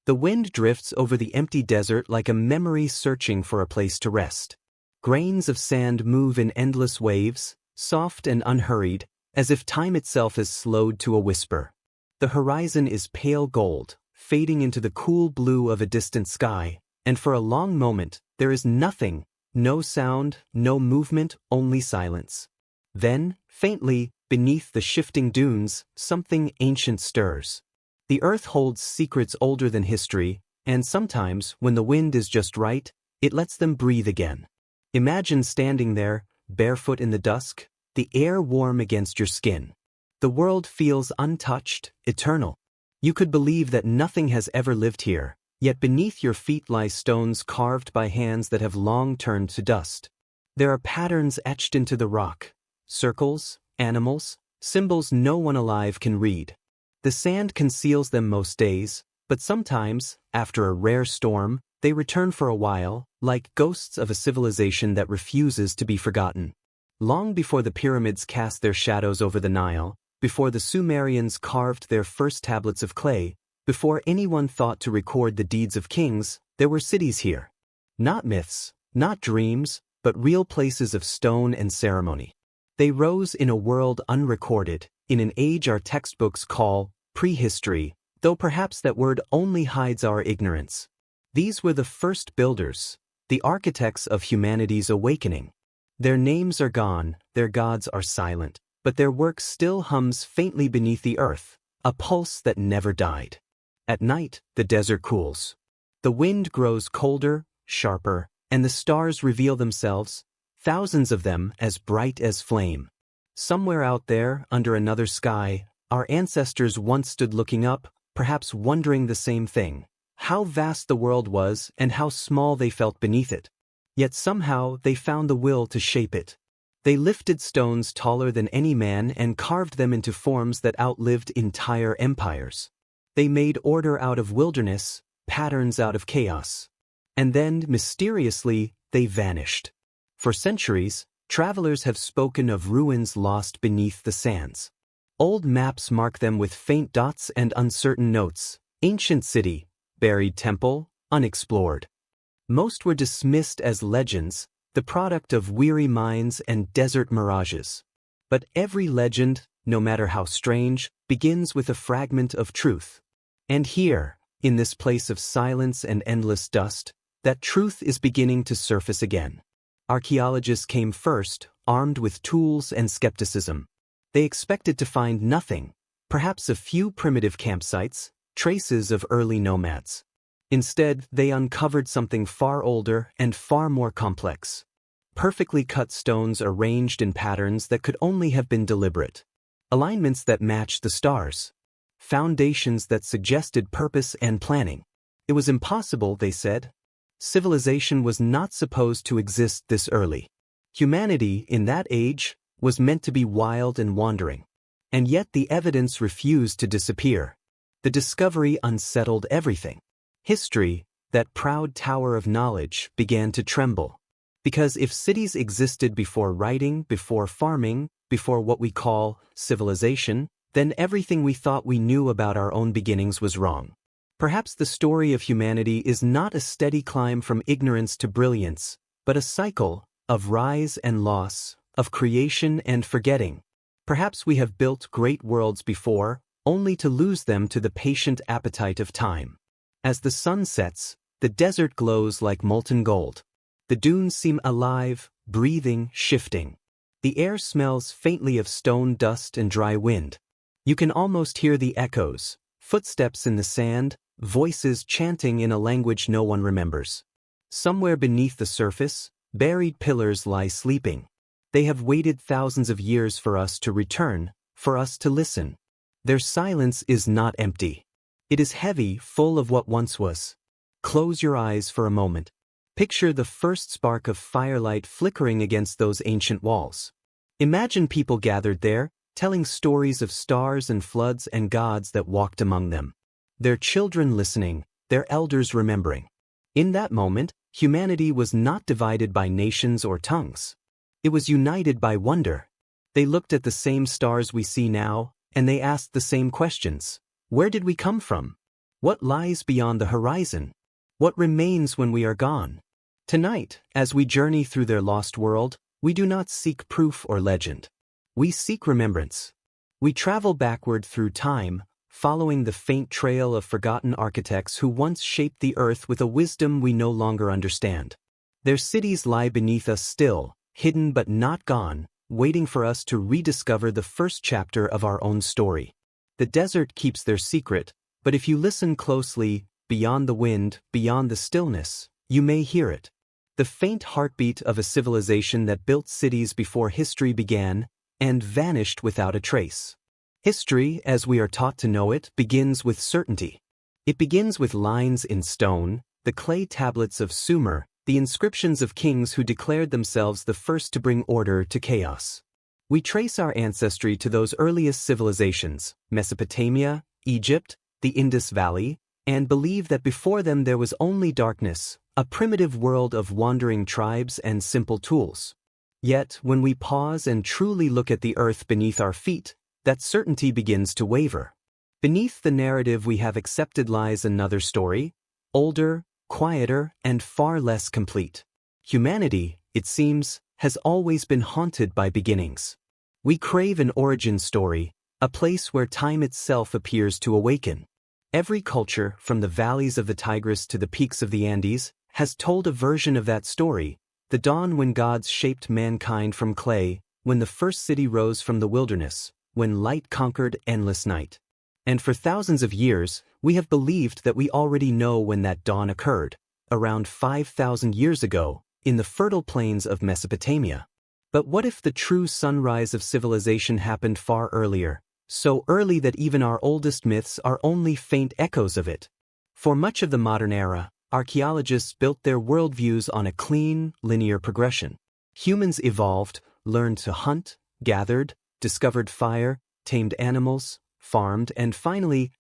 The wind drifts over the empty desert like a memory searching for a place to rest. Grains of sand move in endless waves, soft and unhurried, as if time itself has slowed to a whisper. The horizon is pale gold, fading into the cool blue of a distant sky, and for a long moment, there is nothing, no sound, no movement, only silence. Then, faintly, beneath the shifting dunes, something ancient stirs. The earth holds secrets older than history, and sometimes, when the wind is just right, it lets them breathe again. Imagine standing there, barefoot in the dusk, the air warm against your skin. The world feels untouched, eternal. You could believe that nothing has ever lived here, yet beneath your feet lie stones carved by hands that have long turned to dust. There are patterns etched into the rock, circles, animals, symbols no one alive can read. The sand conceals them most days, but sometimes, after a rare storm, they return for a while, like ghosts of a civilization that refuses to be forgotten. Long before the pyramids cast their shadows over the Nile, before the Sumerians carved their first tablets of clay, before anyone thought to record the deeds of kings, there were cities here. Not myths, not dreams, but real places of stone and ceremony. They rose in a world unrecorded, in an age our textbooks call prehistory, though perhaps that word only hides our ignorance. These were the first builders, the architects of humanity's awakening. Their names are gone, their gods are silent, but their work still hums faintly beneath the earth, a pulse that never died. At night, the desert cools. The wind grows colder, sharper, and the stars reveal themselves, thousands of them as bright as flame. Somewhere out there, under another sky, our ancestors once stood looking up, perhaps wondering the same thing, how vast the world was and how small they felt beneath it. Yet somehow they found the will to shape it. They lifted stones taller than any man and carved them into forms that outlived entire empires. They made order out of wilderness, patterns out of chaos. And then, mysteriously, they vanished. For centuries, travelers have spoken of ruins lost beneath the sands. Old maps mark them with faint dots and uncertain notes: ancient city, buried temple, unexplored. Most were dismissed as legends, the product of weary minds and desert mirages. But every legend, no matter how strange, begins with a fragment of truth. And here, in this place of silence and endless dust, that truth is beginning to surface again. Archaeologists came first, armed with tools and skepticism. They expected to find nothing, perhaps a few primitive campsites, traces of early nomads. Instead, they uncovered something far older and far more complex. Perfectly cut stones arranged in patterns that could only have been deliberate. Alignments that matched the stars. Foundations that suggested purpose and planning. It was impossible, they said. Civilization was not supposed to exist this early. Humanity, in that age, was meant to be wild and wandering. And yet the evidence refused to disappear. The discovery unsettled everything. History, that proud tower of knowledge, began to tremble. Because if cities existed before writing, before farming, before what we call civilization, then everything we thought we knew about our own beginnings was wrong. Perhaps the story of humanity is not a steady climb from ignorance to brilliance, but a cycle of rise and loss, of creation and forgetting. Perhaps we have built great worlds before, only to lose them to the patient appetite of time. As the sun sets, the desert glows like molten gold. The dunes seem alive, breathing, shifting. The air smells faintly of stone dust and dry wind. You can almost hear the echoes, footsteps in the sand, voices chanting in a language no one remembers. Somewhere beneath the surface, buried pillars lie sleeping. They have waited thousands of years for us to return, for us to listen. Their silence is not empty. It is heavy, full of what once was. Close your eyes for a moment. Picture the first spark of firelight flickering against those ancient walls. Imagine people gathered there, telling stories of stars and floods and gods that walked among them. Their children listening, their elders remembering. In that moment, humanity was not divided by nations or tongues. It was united by wonder. They looked at the same stars we see now, and they asked the same questions. Where did we come from? What lies beyond the horizon? What remains when we are gone? Tonight, as we journey through their lost world, we do not seek proof or legend. We seek remembrance. We travel backward through time, following the faint trail of forgotten architects who once shaped the earth with a wisdom we no longer understand. Their cities lie beneath us still, hidden but not gone, waiting for us to rediscover the first chapter of our own story. The desert keeps their secret, but if you listen closely, beyond the wind, beyond the stillness, you may hear it. The faint heartbeat of a civilization that built cities before history began and vanished without a trace. History, as we are taught to know it, begins with certainty. It begins with lines in stone, the clay tablets of Sumer, the inscriptions of kings who declared themselves the first to bring order to chaos. We trace our ancestry to those earliest civilizations, Mesopotamia, Egypt, the Indus Valley, and believe that before them there was only darkness, a primitive world of wandering tribes and simple tools. Yet, when we pause and truly look at the earth beneath our feet, that certainty begins to waver. Beneath the narrative we have accepted lies another story, older, quieter, and far less complete. Humanity, it seems, has always been haunted by beginnings. We crave an origin story, a place where time itself appears to awaken. Every culture, from the valleys of the Tigris to the peaks of the Andes, has told a version of that story, the dawn when gods shaped mankind from clay, when the first city rose from the wilderness, when light conquered endless night. And for thousands of years, we have believed that we already know when that dawn occurred, around 5,000 years ago, in the fertile plains of Mesopotamia. But what if the true sunrise of civilization happened far earlier, so early that even our oldest myths are only faint echoes of it? For much of the modern era, archaeologists built their worldviews on a clean, linear progression. Humans evolved, learned to hunt, gathered, discovered fire, tamed animals, farmed, and finally,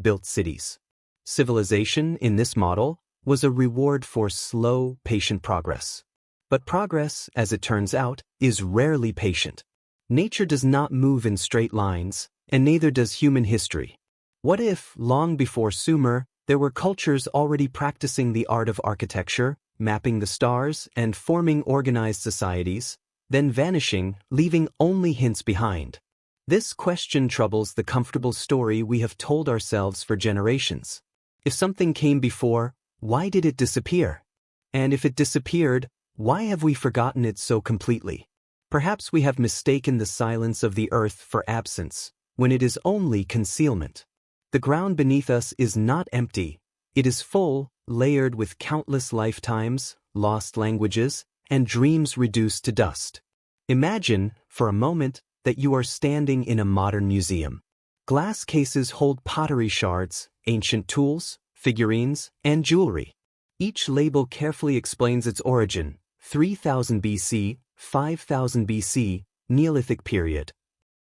built cities. Civilization, in this model, was a reward for slow, patient progress. But progress, as it turns out, is rarely patient. Nature does not move in straight lines, and neither does human history. What if, long before Sumer, there were cultures already practicing the art of architecture, mapping the stars, and forming organized societies, then vanishing, leaving only hints behind? This question troubles the comfortable story we have told ourselves for generations. If something came before, why did it disappear? And if it disappeared, why have we forgotten it so completely? Perhaps we have mistaken the silence of the earth for absence, when it is only concealment. The ground beneath us is not empty. It is full, layered with countless lifetimes, lost languages, and dreams reduced to dust. Imagine, for a moment, that you are standing in a modern museum. Glass cases hold pottery shards, ancient tools, figurines, and jewelry. Each label carefully explains its origin: 3000 BC, 5000 BC, Neolithic period.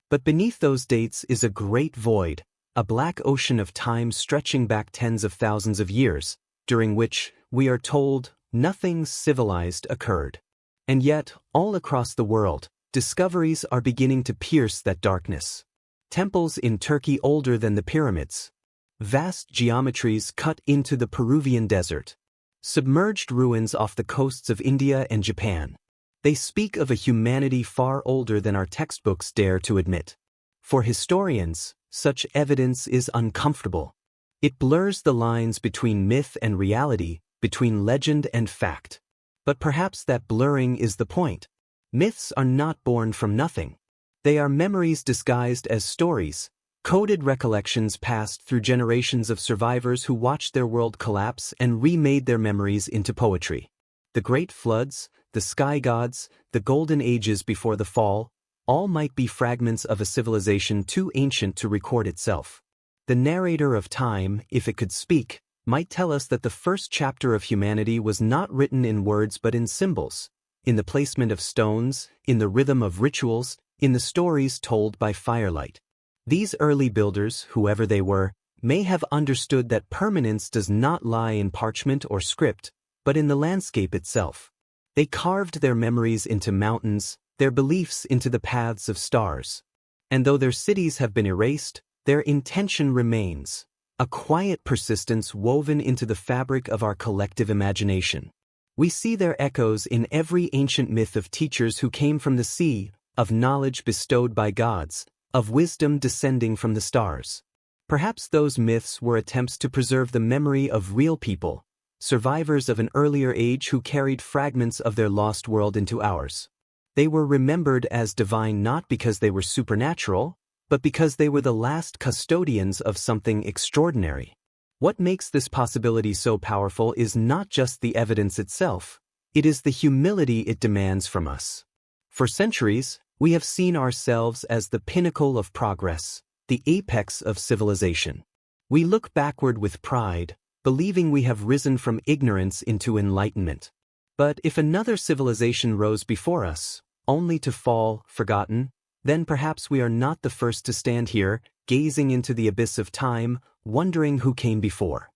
But beneath those dates is a great void, a black ocean of time stretching back tens of thousands of years, during which, we are told, nothing civilized occurred. And yet, all across the world, discoveries are beginning to pierce that darkness. Temples in Turkey older than the pyramids. Vast geometries cut into the Peruvian desert. Submerged ruins off the coasts of India and Japan. They speak of a humanity far older than our textbooks dare to admit. For historians, such evidence is uncomfortable. It blurs the lines between myth and reality, between legend and fact. But perhaps that blurring is the point. Myths are not born from nothing. They are memories disguised as stories, coded recollections passed through generations of survivors who watched their world collapse and remade their memories into poetry. The great floods, the sky gods, the golden ages before the fall, all might be fragments of a civilization too ancient to record itself. The narrator of time, if it could speak, might tell us that the first chapter of humanity was not written in words but in symbols, in the placement of stones, in the rhythm of rituals, in the stories told by firelight. These early builders, whoever they were, may have understood that permanence does not lie in parchment or script, but in the landscape itself. They carved their memories into mountains, their beliefs into the paths of stars. And though their cities have been erased, their intention remains. a quiet persistence woven into the fabric of our collective imagination. We see their echoes in every ancient myth of teachers who came from the sea, of knowledge bestowed by gods, of wisdom descending from the stars. Perhaps those myths were attempts to preserve the memory of real people, survivors of an earlier age who carried fragments of their lost world into ours. They were remembered as divine not because they were supernatural, but because they were the last custodians of something extraordinary. What makes this possibility so powerful is not just the evidence itself, it is the humility it demands from us. For centuries, we have seen ourselves as the pinnacle of progress, the apex of civilization. We look backward with pride, believing we have risen from ignorance into enlightenment. But if another civilization rose before us, only to fall, forgotten, then perhaps we are not the first to stand here, gazing into the abyss of time, wondering who came before.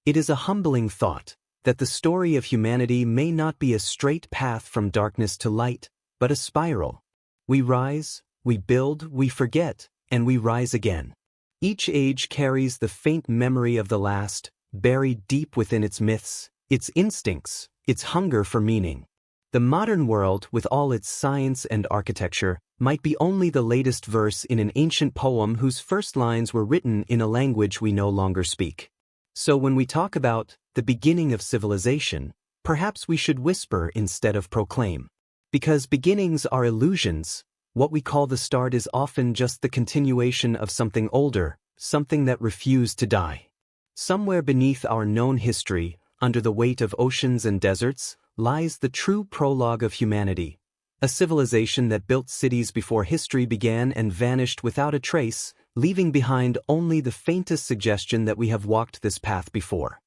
It is a humbling thought, that the story of humanity may not be a straight path from darkness to light, but a spiral. We rise, we build, we forget, and we rise again. Each age carries the faint memory of the last, buried deep within its myths, its instincts, its hunger for meaning. The modern world, with all its science and architecture, might be only the latest verse in an ancient poem whose first lines were written in a language we no longer speak. So when we talk about the beginning of civilization, perhaps we should whisper instead of proclaim. Because beginnings are illusions, what we call the start is often just the continuation of something older, something that refused to die. Somewhere beneath our known history, under the weight of oceans and deserts, lies the true prologue of humanity. A civilization that built cities before history began and vanished without a trace, leaving behind only the faintest suggestion that we have walked this path before.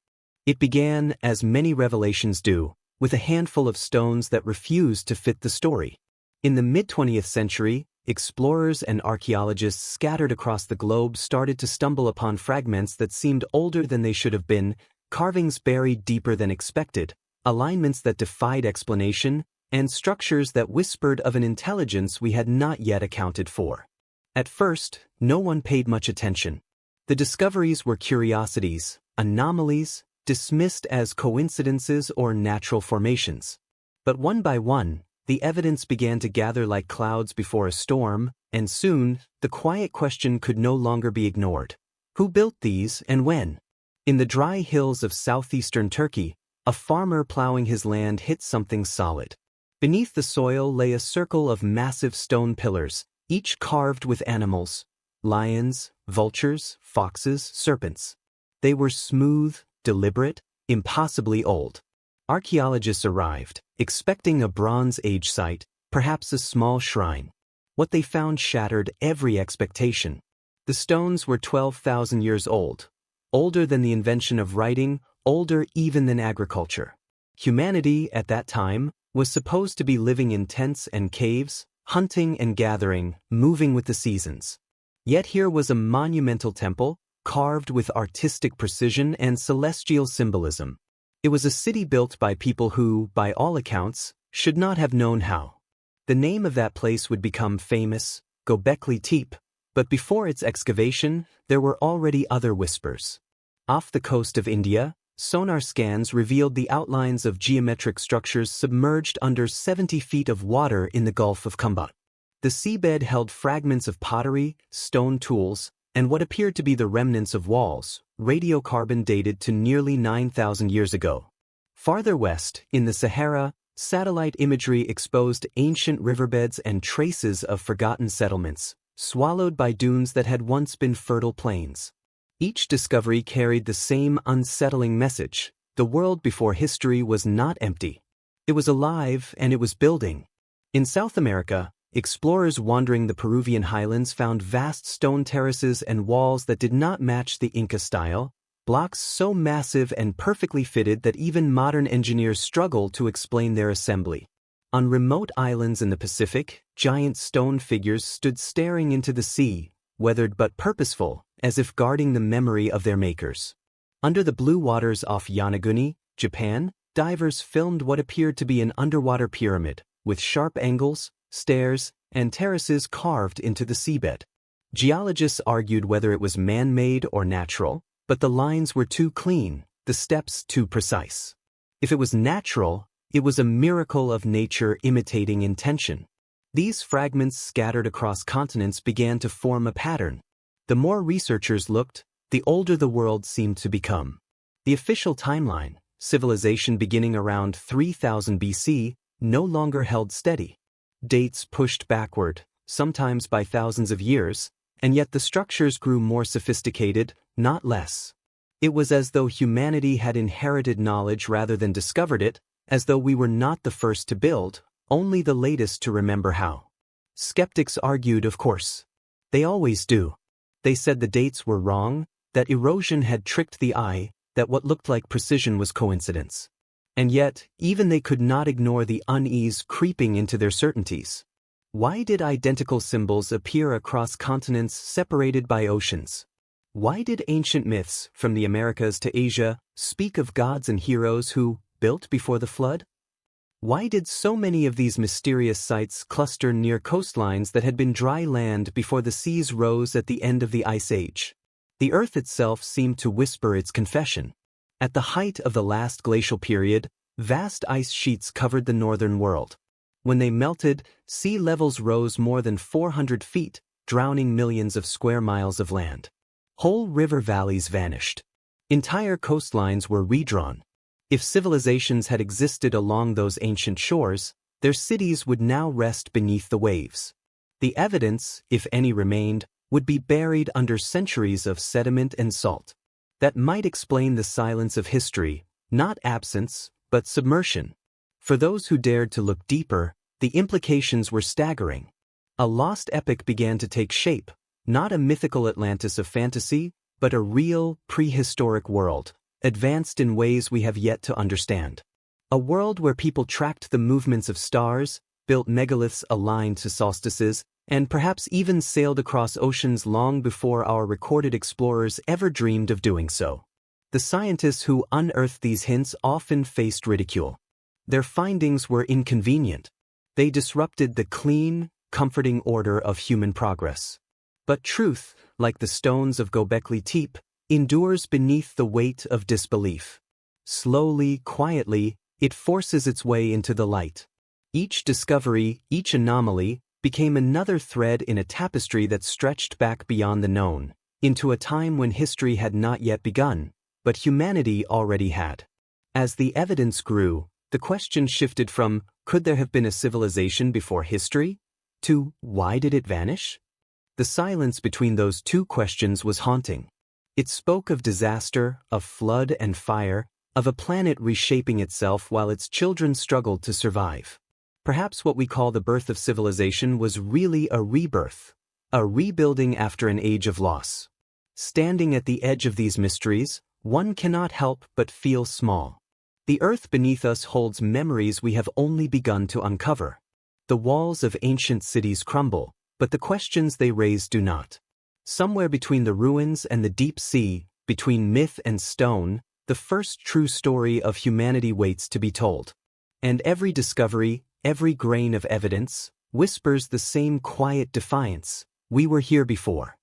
It began, as many revelations do, with a handful of stones that refused to fit the story. In the mid-20th century, explorers and archaeologists scattered across the globe started to stumble upon fragments that seemed older than they should have been, carvings buried deeper than expected, alignments that defied explanation, and structures that whispered of an intelligence we had not yet accounted for. At first, no one paid much attention. The discoveries were curiosities, anomalies, dismissed as coincidences or natural formations. But one by one, the evidence began to gather like clouds before a storm, and soon, the quiet question could no longer be ignored. Who built these and when? In the dry hills of southeastern Turkey, a farmer plowing his land hit something solid. Beneath the soil lay a circle of massive stone pillars, each carved with animals: lions, vultures, foxes, serpents. They were smooth, deliberate, impossibly old. Archaeologists arrived, expecting a Bronze Age site, perhaps a small shrine. What they found shattered every expectation. The stones were 12,000 years old, older than the invention of writing, older even than agriculture. Humanity, at that time, was supposed to be living in tents and caves, hunting and gathering, moving with the seasons. Yet here was a monumental temple, carved with artistic precision and celestial symbolism. It was a city built by people who, by all accounts, should not have known how. The name of that place would become famous, Göbekli Tepe, but before its excavation, there were already other whispers. Off the coast of India, sonar scans revealed the outlines of geometric structures submerged under 70 feet of water in the Gulf of Kumbat. The seabed held fragments of pottery, stone tools, and what appeared to be the remnants of walls, radiocarbon dated to nearly 9,000 years ago. Farther west, in the Sahara, satellite imagery exposed ancient riverbeds and traces of forgotten settlements, swallowed by dunes that had once been fertile plains. Each discovery carried the same unsettling message: the world before history was not empty. It was alive and it was building. In South America, explorers wandering the Peruvian highlands found vast stone terraces and walls that did not match the Inca style, blocks so massive and perfectly fitted that even modern engineers struggle to explain their assembly. On remote islands in the Pacific, giant stone figures stood staring into the sea, weathered but purposeful, as if guarding the memory of their makers. Under the blue waters off Yonaguni, Japan, divers filmed what appeared to be an underwater pyramid, with sharp angles, stairs, and terraces carved into the seabed. Geologists argued whether it was man-made or natural, But the lines were too clean, the steps too precise. If it was natural, it was a miracle of nature imitating intention. These fragments scattered across continents began to form a pattern. The more researchers looked, the older the world seemed to become. The official timeline, civilization beginning around 3000 BC, no longer held steady. Dates pushed backward, sometimes by thousands of years, and yet the structures grew more sophisticated, not less. It was as though humanity had inherited knowledge rather than discovered it, as though we were not the first to build, only the latest to remember how. Skeptics argued, of course. They always do. They said the dates were wrong, that erosion had tricked the eye, that what looked like precision was coincidence. And yet, even they could not ignore the unease creeping into their certainties. Why did identical symbols appear across continents separated by oceans? Why did ancient myths, from the Americas to Asia, speak of gods and heroes who built before the flood? Why did so many of these mysterious sites cluster near coastlines that had been dry land before the seas rose at the end of the Ice Age? The Earth itself seemed to whisper its confession. At the height of the last glacial period, vast ice sheets covered the northern world. When they melted, sea levels rose more than 400 feet, drowning millions of square miles of land. Whole river valleys vanished. Entire coastlines were redrawn. If civilizations had existed along those ancient shores, their cities would now rest beneath the waves. The evidence, if any remained, would be buried under centuries of sediment and salt. That might explain the silence of history, not absence, but submersion. For those who dared to look deeper, the implications were staggering. A lost epic began to take shape, not a mythical Atlantis of fantasy, but a real, prehistoric world, advanced in ways we have yet to understand. A world where people tracked the movements of stars, built megaliths aligned to solstices, and perhaps even sailed across oceans long before our recorded explorers ever dreamed of doing so. The scientists who unearthed these hints often faced ridicule. Their findings were inconvenient. They disrupted the clean, comforting order of human progress. But truth, like the stones of Göbekli Tepe, endures beneath the weight of disbelief. Slowly, quietly, it forces its way into the light. Each discovery, each anomaly, became another thread in a tapestry that stretched back beyond the known, into a time when history had not yet begun, but humanity already had. As the evidence grew, the question shifted from, could there have been a civilization before history? To, why did it vanish? The silence between those two questions was haunting. It spoke of disaster, of flood and fire, of a planet reshaping itself while its children struggled to survive. Perhaps what we call the birth of civilization was really a rebirth, a rebuilding after an age of loss. Standing at the edge of these mysteries, one cannot help but feel small. The earth beneath us holds memories we have only begun to uncover. The walls of ancient cities crumble, but the questions they raise do not. Somewhere between the ruins and the deep sea, between myth and stone, the first true story of humanity waits to be told. And every discovery, every grain of evidence, whispers the same quiet defiance, we were here before.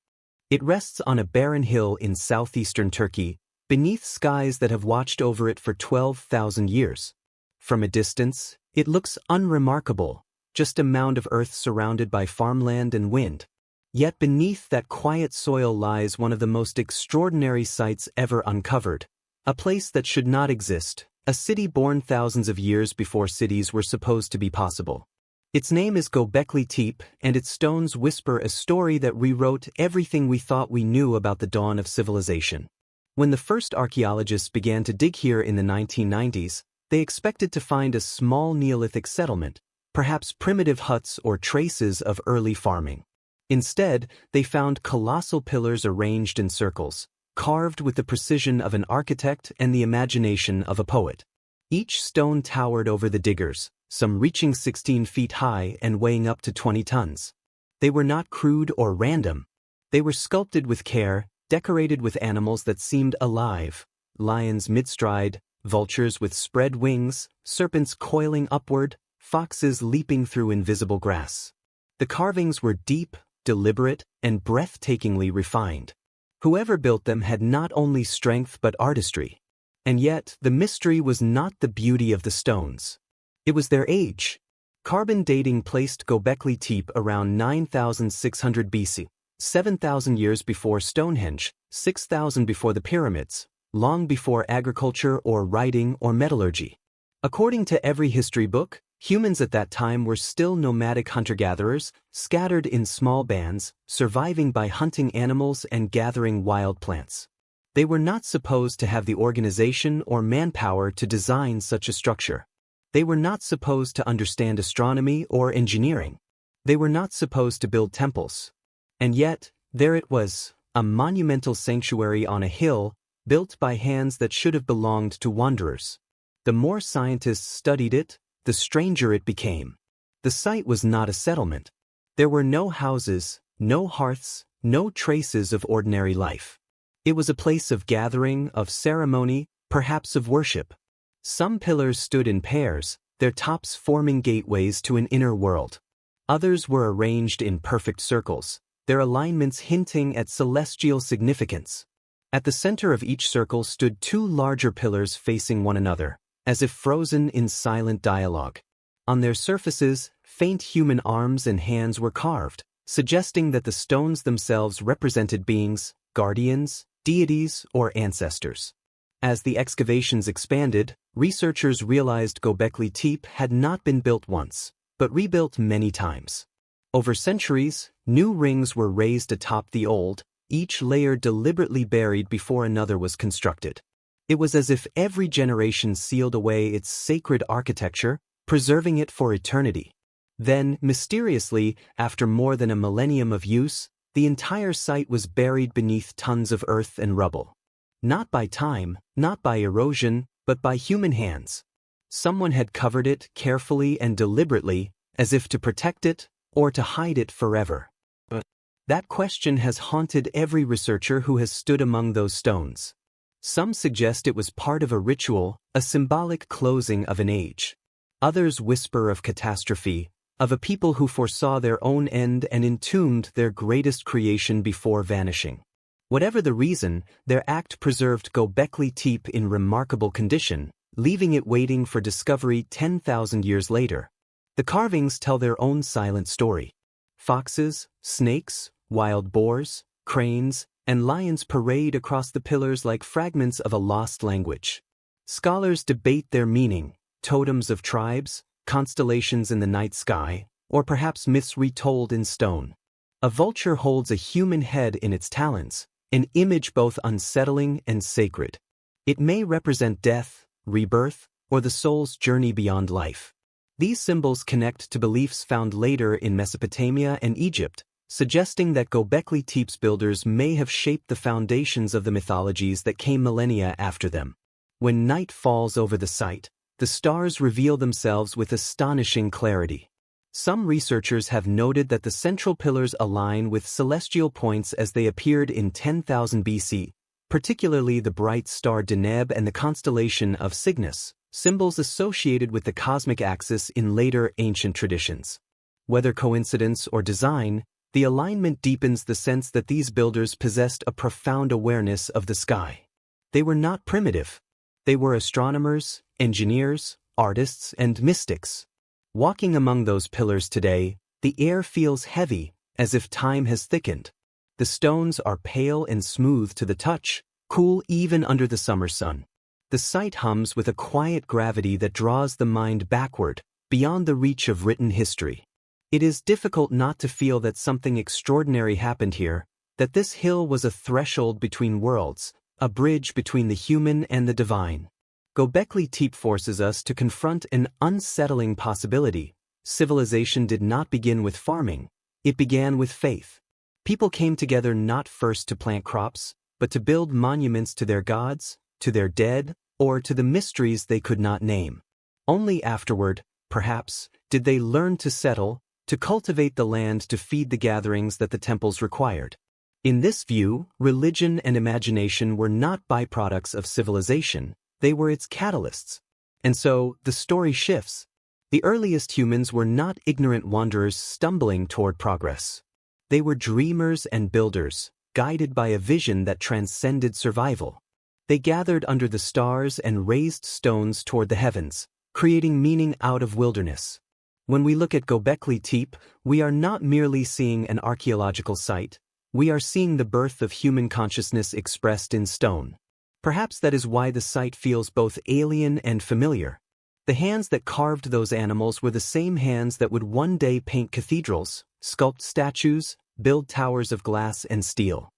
It rests on a barren hill in southeastern Turkey, beneath skies that have watched over it for 12,000 years. From a distance, it looks unremarkable, just a mound of earth surrounded by farmland and wind. Yet beneath that quiet soil lies one of the most extraordinary sights ever uncovered, a place that should not exist, a city born thousands of years before cities were supposed to be possible. Its name is Göbekli Tepe, and its stones whisper a story that rewrote everything we thought we knew about the dawn of civilization. When the first archaeologists began to dig here in the 1990s, they expected to find a small Neolithic settlement, perhaps primitive huts or traces of early farming. Instead, they found colossal pillars arranged in circles, carved with the precision of an architect and the imagination of a poet. Each stone towered over the diggers, some reaching 16 feet high and weighing up to 20 tons. They were not crude or random. They were sculpted with care, decorated with animals that seemed alive, lions mid-stride, vultures with spread wings, serpents coiling upward, foxes leaping through invisible grass. The carvings were deep, deliberate, and breathtakingly refined. Whoever built them had not only strength but artistry. And yet, the mystery was not the beauty of the stones. It was their age. Carbon dating placed Göbekli Tepe around 9,600 BC, 7,000 years before Stonehenge, 6,000 before the pyramids, long before agriculture or writing or metallurgy. According to every history book, humans at that time were still nomadic hunter-gatherers, scattered in small bands, surviving by hunting animals and gathering wild plants. They were not supposed to have the organization or manpower to design such a structure. They were not supposed to understand astronomy or engineering. They were not supposed to build temples. And yet, there it was, a monumental sanctuary on a hill, built by hands that should have belonged to wanderers. The more scientists studied it, the stranger it became. The site was not a settlement. There were no houses, no hearths, no traces of ordinary life. It was a place of gathering, of ceremony, perhaps of worship. Some pillars stood in pairs, their tops forming gateways to an inner world. Others were arranged in perfect circles, their alignments hinting at celestial significance. At the center of each circle stood two larger pillars facing one another, as if frozen in silent dialogue. On their surfaces, faint human arms and hands were carved, suggesting that the stones themselves represented beings, guardians, deities, or ancestors. As the excavations expanded, researchers realized Göbekli Tepe had not been built once, but rebuilt many times. Over centuries, new rings were raised atop the old, each layer deliberately buried before another was constructed. It was as if every generation sealed away its sacred architecture, preserving it for eternity. Then, mysteriously, after more than a millennium of use, the entire site was buried beneath tons of earth and rubble. Not by time, not by erosion, but by human hands. Someone had covered it carefully and deliberately, as if to protect it, or to hide it forever. But that question has haunted every researcher who has stood among those stones. Some suggest it was part of a ritual, a symbolic closing of an age. Others whisper of catastrophe, of a people who foresaw their own end and entombed their greatest creation before vanishing. Whatever the reason, their act preserved Göbekli Tepe in remarkable condition, leaving it waiting for discovery 10,000 years later. The carvings tell their own silent story. Foxes, snakes, wild boars, cranes, and lions parade across the pillars like fragments of a lost language. Scholars debate their meaning, totems of tribes, constellations in the night sky, or perhaps myths retold in stone. A vulture holds a human head in its talons, an image both unsettling and sacred. It may represent death, rebirth, or the soul's journey beyond life. These symbols connect to beliefs found later in Mesopotamia and Egypt, suggesting that Göbekli Tepe's builders may have shaped the foundations of the mythologies that came millennia after them. When night falls over the site, the stars reveal themselves with astonishing clarity. Some researchers have noted that the central pillars align with celestial points as they appeared in 10,000 BC, particularly the bright star Deneb and the constellation of Cygnus, symbols associated with the cosmic axis in later ancient traditions. Whether coincidence or design, the alignment deepens the sense that these builders possessed a profound awareness of the sky. They were not primitive. They were astronomers, engineers, artists, and mystics. Walking among those pillars today, the air feels heavy, as if time has thickened. The stones are pale and smooth to the touch, cool even under the summer sun. The site hums with a quiet gravity that draws the mind backward, beyond the reach of written history. It is difficult not to feel that something extraordinary happened here, that this hill was a threshold between worlds, a bridge between the human and the divine. Göbekli Tepe forces us to confront an unsettling possibility. Civilization did not begin with farming, it began with faith. People came together not first to plant crops, but to build monuments to their gods, to their dead, or to the mysteries they could not name. Only afterward, perhaps, did they learn to settle, to cultivate the land to feed the gatherings that the temples required. In this view, religion and imagination were not byproducts of civilization, they were its catalysts. And so, the story shifts. The earliest humans were not ignorant wanderers stumbling toward progress. They were dreamers and builders, guided by a vision that transcended survival. They gathered under the stars and raised stones toward the heavens, creating meaning out of wilderness. When we look at Göbekli Tepe, we are not merely seeing an archaeological site, we are seeing the birth of human consciousness expressed in stone. Perhaps that is why the site feels both alien and familiar. The hands that carved those animals were the same hands that would one day paint cathedrals, sculpt statues, build towers of glass and steel.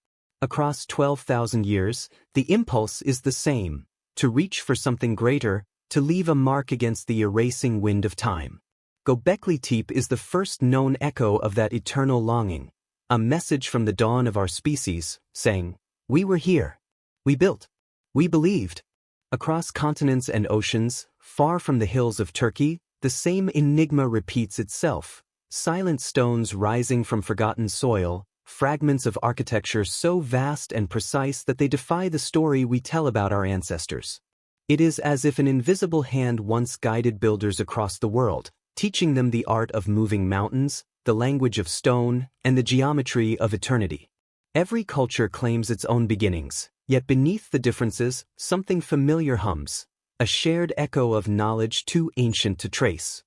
Across 12,000 years, the impulse is the same, to reach for something greater, to leave a mark against the erasing wind of time. Göbekli Tepe is the first known echo of that eternal longing, a message from the dawn of our species, saying, "We were here. We built. We believed." Across continents and oceans, far from the hills of Turkey, the same enigma repeats itself. Silent stones rising from forgotten soil, fragments of architecture so vast and precise that they defy the story we tell about our ancestors. It is as if an invisible hand once guided builders across the world, teaching them the art of moving mountains, the language of stone, and the geometry of eternity. Every culture claims its own beginnings, yet beneath the differences, something familiar hums, a shared echo of knowledge too ancient to trace.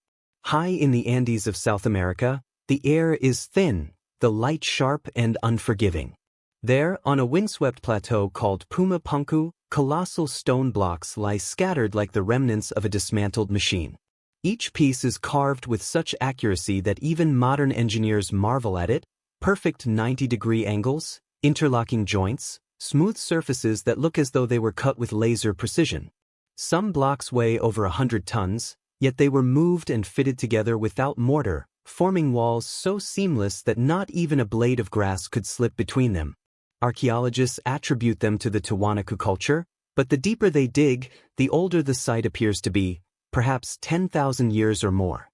High in the Andes of South America, the air is thin, the light sharp and unforgiving. There, on a windswept plateau called Puma Punku, colossal stone blocks lie scattered like the remnants of a dismantled machine. Each piece is carved with such accuracy that even modern engineers marvel at it: perfect 90-degree angles, interlocking joints, smooth surfaces that look as though they were cut with laser precision. Some blocks weigh over 100 tons, yet they were moved and fitted together without mortar, forming walls so seamless that not even a blade of grass could slip between them. Archaeologists attribute them to the Tiwanaku culture, but the deeper they dig, the older the site appears to be, perhaps 10,000 years or more.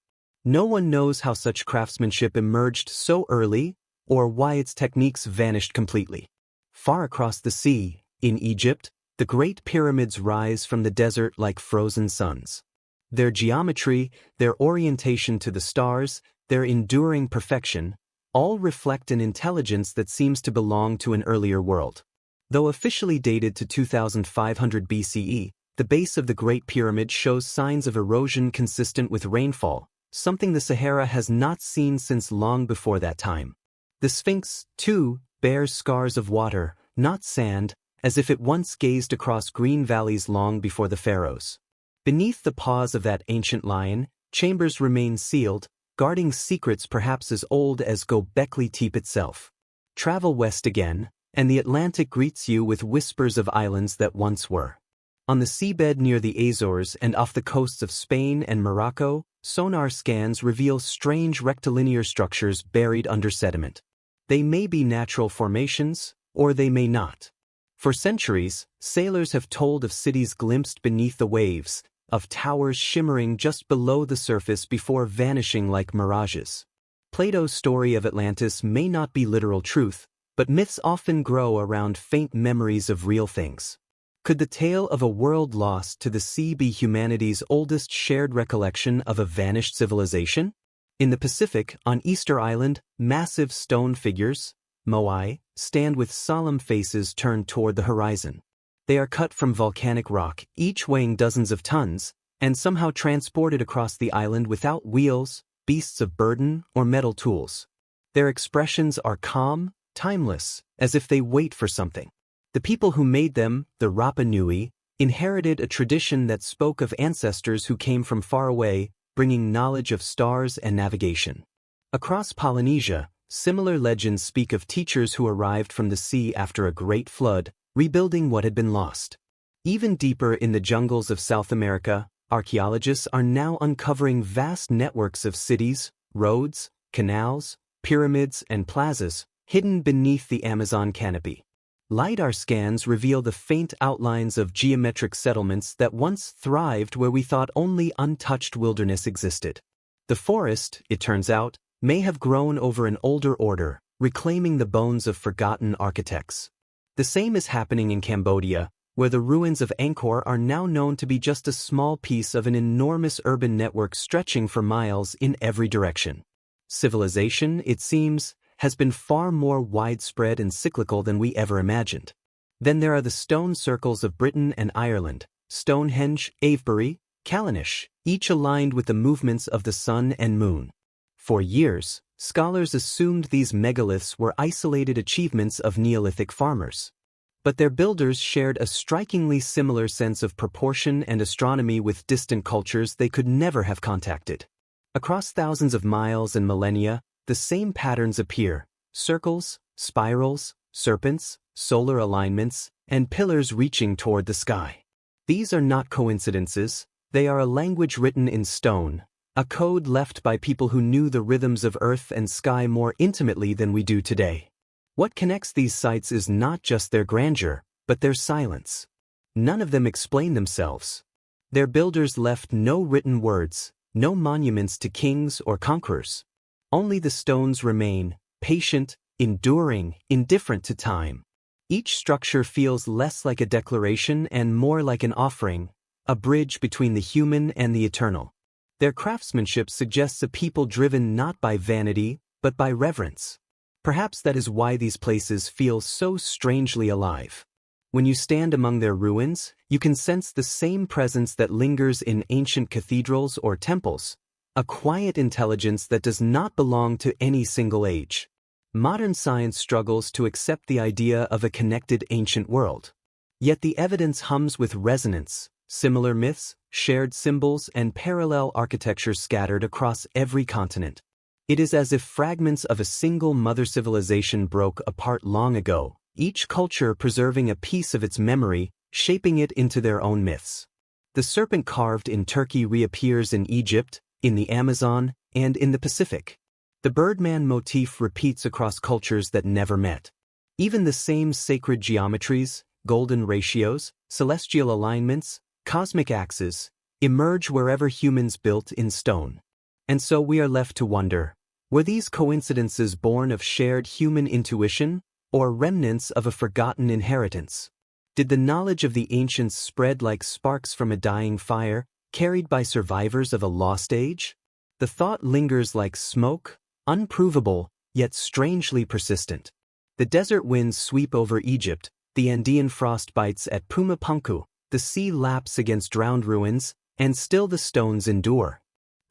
No one knows how such craftsmanship emerged so early, or why its techniques vanished completely. Far across the sea, in Egypt, the Great Pyramids rise from the desert like frozen suns. Their geometry, their orientation to the stars, their enduring perfection, all reflect an intelligence that seems to belong to an earlier world. Though officially dated to 2500 BCE, the base of the Great Pyramid shows signs of erosion consistent with rainfall, something the Sahara has not seen since long before that time. The Sphinx, too, bears scars of water, not sand, as if it once gazed across green valleys long before the pharaohs. Beneath the paws of that ancient lion, chambers remain sealed, guarding secrets perhaps as old as Göbekli Tepe itself. Travel west again, and the Atlantic greets you with whispers of islands that once were. On the seabed near the Azores and off the coasts of Spain and Morocco, sonar scans reveal strange rectilinear structures buried under sediment. They may be natural formations, or they may not. For centuries, sailors have told of cities glimpsed beneath the waves, of towers shimmering just below the surface before vanishing like mirages. Plato's story of Atlantis may not be literal truth, but myths often grow around faint memories of real things. Could the tale of a world lost to the sea be humanity's oldest shared recollection of a vanished civilization? In the Pacific, on Easter Island, massive stone figures, moai, stand with solemn faces turned toward the horizon. They are cut from volcanic rock, each weighing dozens of tons, and somehow transported across the island without wheels, beasts of burden, or metal tools. Their expressions are calm, timeless, as if they wait for something. The people who made them, the Rapa Nui, inherited a tradition that spoke of ancestors who came from far away, bringing knowledge of stars and navigation. Across Polynesia, similar legends speak of teachers who arrived from the sea after a great flood, rebuilding what had been lost. Even deeper in the jungles of South America, archaeologists are now uncovering vast networks of cities, roads, canals, pyramids, and plazas, hidden beneath the Amazon canopy. LiDAR scans reveal the faint outlines of geometric settlements that once thrived where we thought only untouched wilderness existed. The forest, it turns out, may have grown over an older order, reclaiming the bones of forgotten architects. The same is happening in Cambodia, where the ruins of Angkor are now known to be just a small piece of an enormous urban network stretching for miles in every direction. Civilization, it seems, has been far more widespread and cyclical than we ever imagined. Then there are the stone circles of Britain and Ireland, Stonehenge, Avebury, Callanish, each aligned with the movements of the sun and moon. For years, scholars assumed these megaliths were isolated achievements of Neolithic farmers. But their builders shared a strikingly similar sense of proportion and astronomy with distant cultures they could never have contacted. Across thousands of miles and millennia, the same patterns appear: circles, spirals, serpents, solar alignments, and pillars reaching toward the sky. These are not coincidences, they are a language written in stone, a code left by people who knew the rhythms of earth and sky more intimately than we do today. What connects these sites is not just their grandeur, but their silence. None of them explain themselves. Their builders left no written words, no monuments to kings or conquerors. Only the stones remain, patient, enduring, indifferent to time. Each structure feels less like a declaration and more like an offering, a bridge between the human and the eternal. Their craftsmanship suggests a people driven not by vanity, but by reverence. Perhaps that is why these places feel so strangely alive. When you stand among their ruins, you can sense the same presence that lingers in ancient cathedrals or temples, a quiet intelligence that does not belong to any single age. Modern science struggles to accept the idea of a connected ancient world. Yet the evidence hums with resonance, similar myths, shared symbols, and parallel architecture scattered across every continent. It is as if fragments of a single mother civilization broke apart long ago, each culture preserving a piece of its memory, shaping it into their own myths. The serpent carved in Turkey reappears in Egypt, in the Amazon, and in the Pacific. The birdman motif repeats across cultures that never met. Even the same sacred geometries, golden ratios, celestial alignments, cosmic axes, emerge wherever humans built in stone. And so we are left to wonder, were these coincidences born of shared human intuition, or remnants of a forgotten inheritance? Did the knowledge of the ancients spread like sparks from a dying fire, carried by survivors of a lost age? The thought lingers like smoke, unprovable, yet strangely persistent. The desert winds sweep over Egypt, the Andean frost bites at Pumapunku, the sea laps against drowned ruins, and still the stones endure.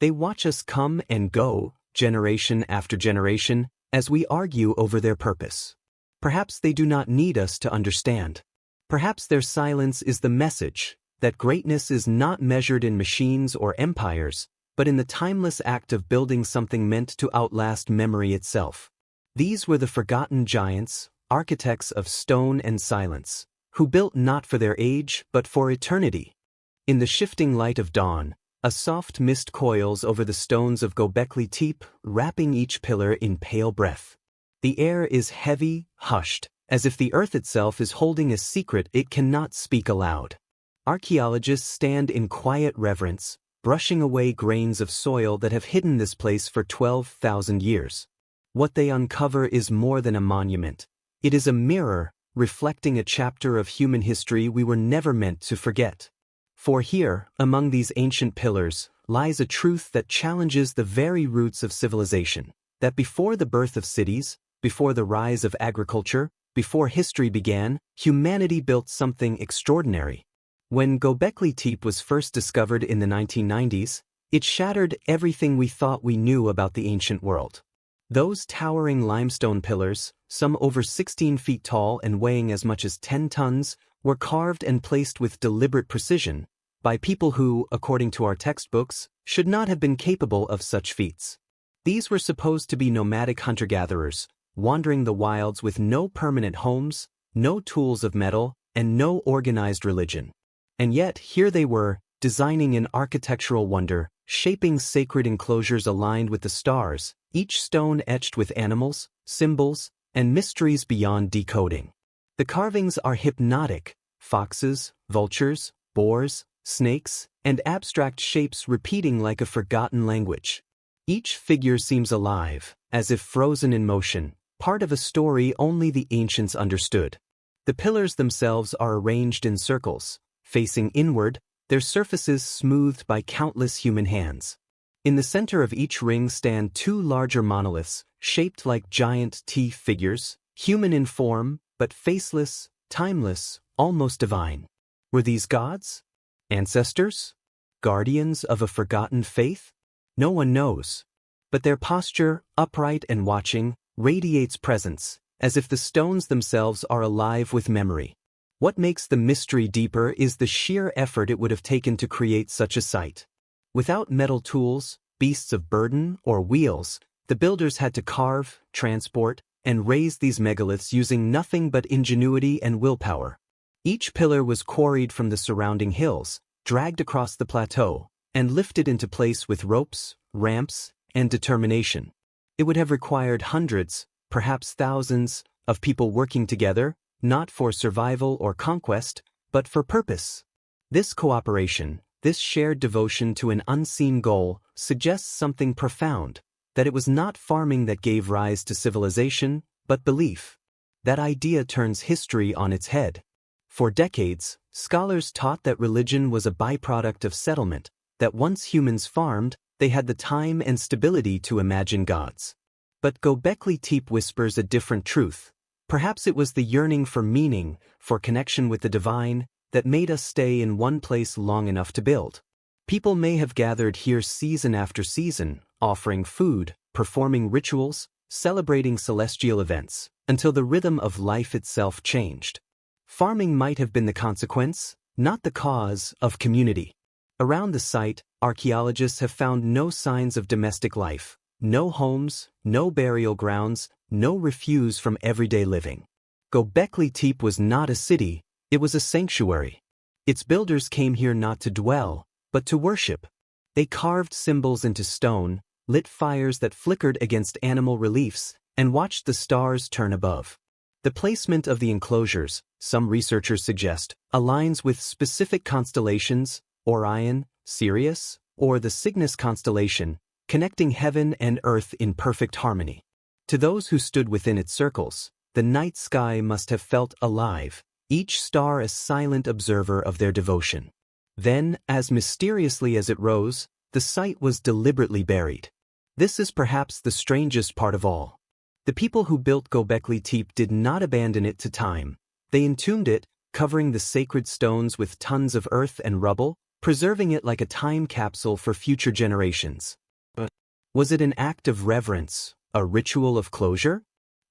They watch us come and go, generation after generation, as we argue over their purpose. Perhaps they do not need us to understand. Perhaps their silence is the message that greatness is not measured in machines or empires, but in the timeless act of building something meant to outlast memory itself. These were the forgotten giants, architects of stone and silence, who built not for their age but for eternity. In the shifting light of dawn, a soft mist coils over the stones of Göbekli Tepe, wrapping each pillar in pale breath. The air is heavy, hushed, as if the earth itself is holding a secret it cannot speak aloud. Archaeologists stand in quiet reverence, brushing away grains of soil that have hidden this place for 12,000 years. What they uncover is more than a monument. It is a mirror, reflecting a chapter of human history we were never meant to forget. For here, among these ancient pillars, lies a truth that challenges the very roots of civilization, that before the birth of cities, before the rise of agriculture, before history began, humanity built something extraordinary. When Göbekli Tepe was first discovered in the 1990s, it shattered everything we thought we knew about the ancient world. Those towering limestone pillars, some over 16 feet tall and weighing as much as 10 tons, were carved and placed with deliberate precision by people who, according to our textbooks, should not have been capable of such feats. These were supposed to be nomadic hunter-gatherers, wandering the wilds with no permanent homes, no tools of metal, and no organized religion. And yet, here they were, designing an architectural wonder, shaping sacred enclosures aligned with the stars, each stone etched with animals, symbols, and mysteries beyond decoding. The carvings are hypnotic: foxes, vultures, boars, snakes, and abstract shapes repeating like a forgotten language. Each figure seems alive, as if frozen in motion, part of a story only the ancients understood. The pillars themselves are arranged in circles, facing inward, their surfaces smoothed by countless human hands. In the center of each ring stand two larger monoliths, shaped like giant T figures, human in form, but faceless, timeless, almost divine. Were these gods? Ancestors? Guardians of a forgotten faith? No one knows. But their posture, upright and watching, radiates presence, as if the stones themselves are alive with memory. What makes the mystery deeper is the sheer effort it would have taken to create such a site. Without metal tools, beasts of burden, or wheels, the builders had to carve, transport, and raise these megaliths using nothing but ingenuity and willpower. Each pillar was quarried from the surrounding hills, dragged across the plateau, and lifted into place with ropes, ramps, and determination. It would have required hundreds, perhaps thousands, of people working together, not for survival or conquest, but for purpose. This cooperation, this shared devotion to an unseen goal, suggests something profound, that it was not farming that gave rise to civilization, but belief. That idea turns history on its head. For decades, scholars taught that religion was a byproduct of settlement, that once humans farmed, they had the time and stability to imagine gods. But Göbekli Tepe whispers a different truth. Perhaps it was the yearning for meaning, for connection with the divine, that made us stay in one place long enough to build. People may have gathered here season after season, offering food, performing rituals, celebrating celestial events, until the rhythm of life itself changed. Farming might have been the consequence, not the cause, of community. Around the site, archaeologists have found no signs of domestic life, no homes, no burial grounds, no refuse from everyday living. Göbekli Tepe was not a city, it was a sanctuary. Its builders came here not to dwell, but to worship. They carved symbols into stone, lit fires that flickered against animal reliefs, and watched the stars turn above. The placement of the enclosures, some researchers suggest, aligns with specific constellations, Orion, Sirius, or the Cygnus constellation, connecting heaven and earth in perfect harmony. To those who stood within its circles, the night sky must have felt alive, each star a silent observer of their devotion. Then, as mysteriously as it rose, the site was deliberately buried. This is perhaps the strangest part of all. The people who built Göbekli Tepe did not abandon it to time. They entombed it, covering the sacred stones with tons of earth and rubble, preserving it like a time capsule for future generations. But was it an act of reverence, a ritual of closure?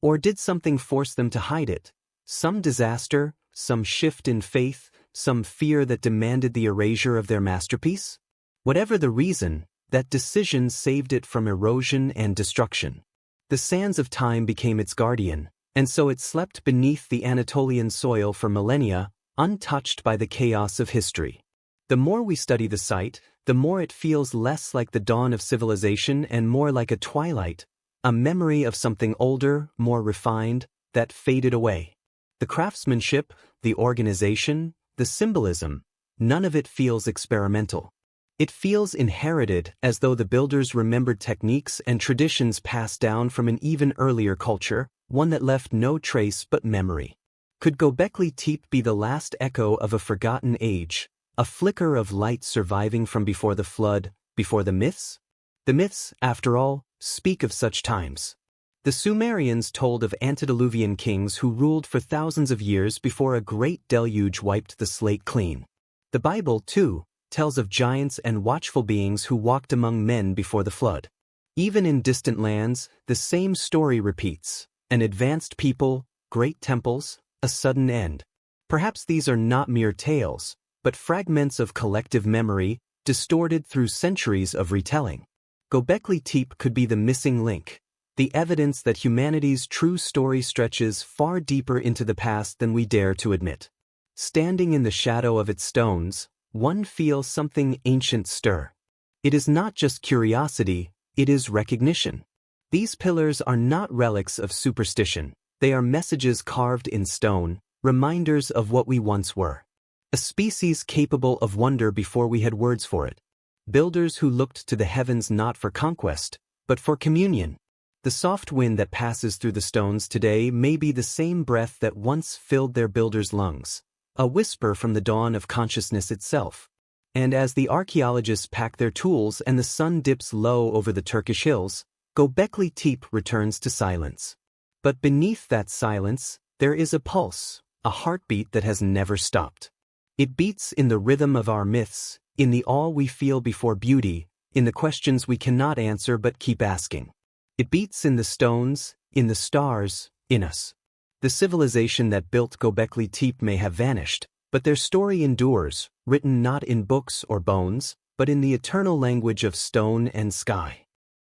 Or did something force them to hide it? Some disaster, some shift in faith, some fear that demanded the erasure of their masterpiece? Whatever the reason, that decision saved it from erosion and destruction. The sands of time became its guardian, and so it slept beneath the Anatolian soil for millennia, untouched by the chaos of history. The more we study the site, the more it feels less like the dawn of civilization and more like a twilight, a memory of something older, more refined, that faded away. The craftsmanship, the organization, the symbolism, none of it feels experimental. It feels inherited, as though the builders remembered techniques and traditions passed down from an even earlier culture, one that left no trace but memory. Could Göbekli Tepe be the last echo of a forgotten age, a flicker of light surviving from before the flood, before the myths? The myths, after all, speak of such times. The Sumerians told of antediluvian kings who ruled for thousands of years before a great deluge wiped the slate clean. The Bible, too, tells of giants and watchful beings who walked among men before the flood. Even in distant lands, the same story repeats: an advanced people, great temples, a sudden end. Perhaps these are not mere tales, but fragments of collective memory, distorted through centuries of retelling. Göbekli Tepe could be the missing link, the evidence that humanity's true story stretches far deeper into the past than we dare to admit. Standing in the shadow of its stones, one feels something ancient stir. It is not just curiosity, it is recognition. These pillars are not relics of superstition, they are messages carved in stone, reminders of what we once were. A species capable of wonder before we had words for it. Builders who looked to the heavens not for conquest, but for communion. The soft wind that passes through the stones today may be the same breath that once filled their builders' lungs, a whisper from the dawn of consciousness itself. And as the archaeologists pack their tools and the sun dips low over the Turkish hills, Göbekli Tepe returns to silence. But beneath that silence, there is a pulse, a heartbeat that has never stopped. It beats in the rhythm of our myths, in the awe we feel before beauty, in the questions we cannot answer but keep asking. It beats in the stones, in the stars, in us. The civilization that built Göbekli Tepe may have vanished, but their story endures, written not in books or bones, but in the eternal language of stone and sky.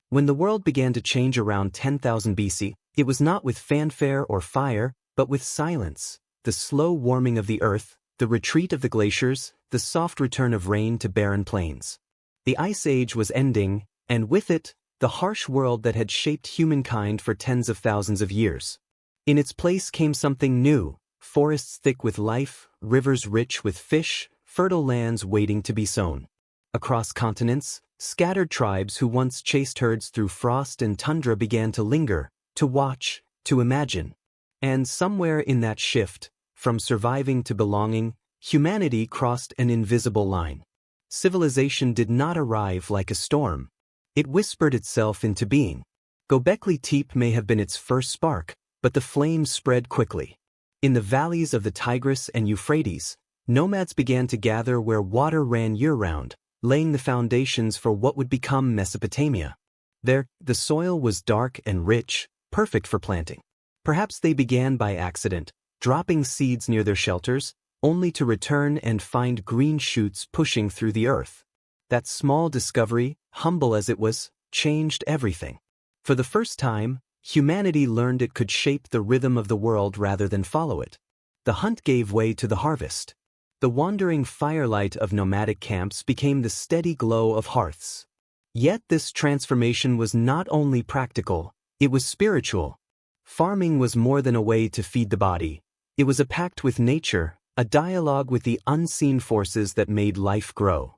When the world began to change around 10,000 BC, it was not with fanfare or fire, but with silence, the slow warming of the earth, the retreat of the glaciers, the soft return of rain to barren plains. The Ice Age was ending, and with it, the harsh world that had shaped humankind for tens of thousands of years. In its place came something new, forests thick with life, rivers rich with fish, fertile lands waiting to be sown. Across continents, scattered tribes who once chased herds through frost and tundra began to linger, to watch, to imagine. And somewhere in that shift, from surviving to belonging, humanity crossed an invisible line. Civilization did not arrive like a storm. It whispered itself into being. Göbekli Tepe may have been its first spark, but the flames spread quickly. In the valleys of the Tigris and Euphrates, nomads began to gather where water ran year-round, laying the foundations for what would become Mesopotamia. There, the soil was dark and rich, perfect for planting. Perhaps they began by accident, dropping seeds near their shelters, only to return and find green shoots pushing through the earth. That small discovery, humble as it was, changed everything. For the first time, humanity learned it could shape the rhythm of the world rather than follow it. The hunt gave way to the harvest. The wandering firelight of nomadic camps became the steady glow of hearths. Yet this transformation was not only practical, it was spiritual. Farming was more than a way to feed the body. It was a pact with nature, a dialogue with the unseen forces that made life grow.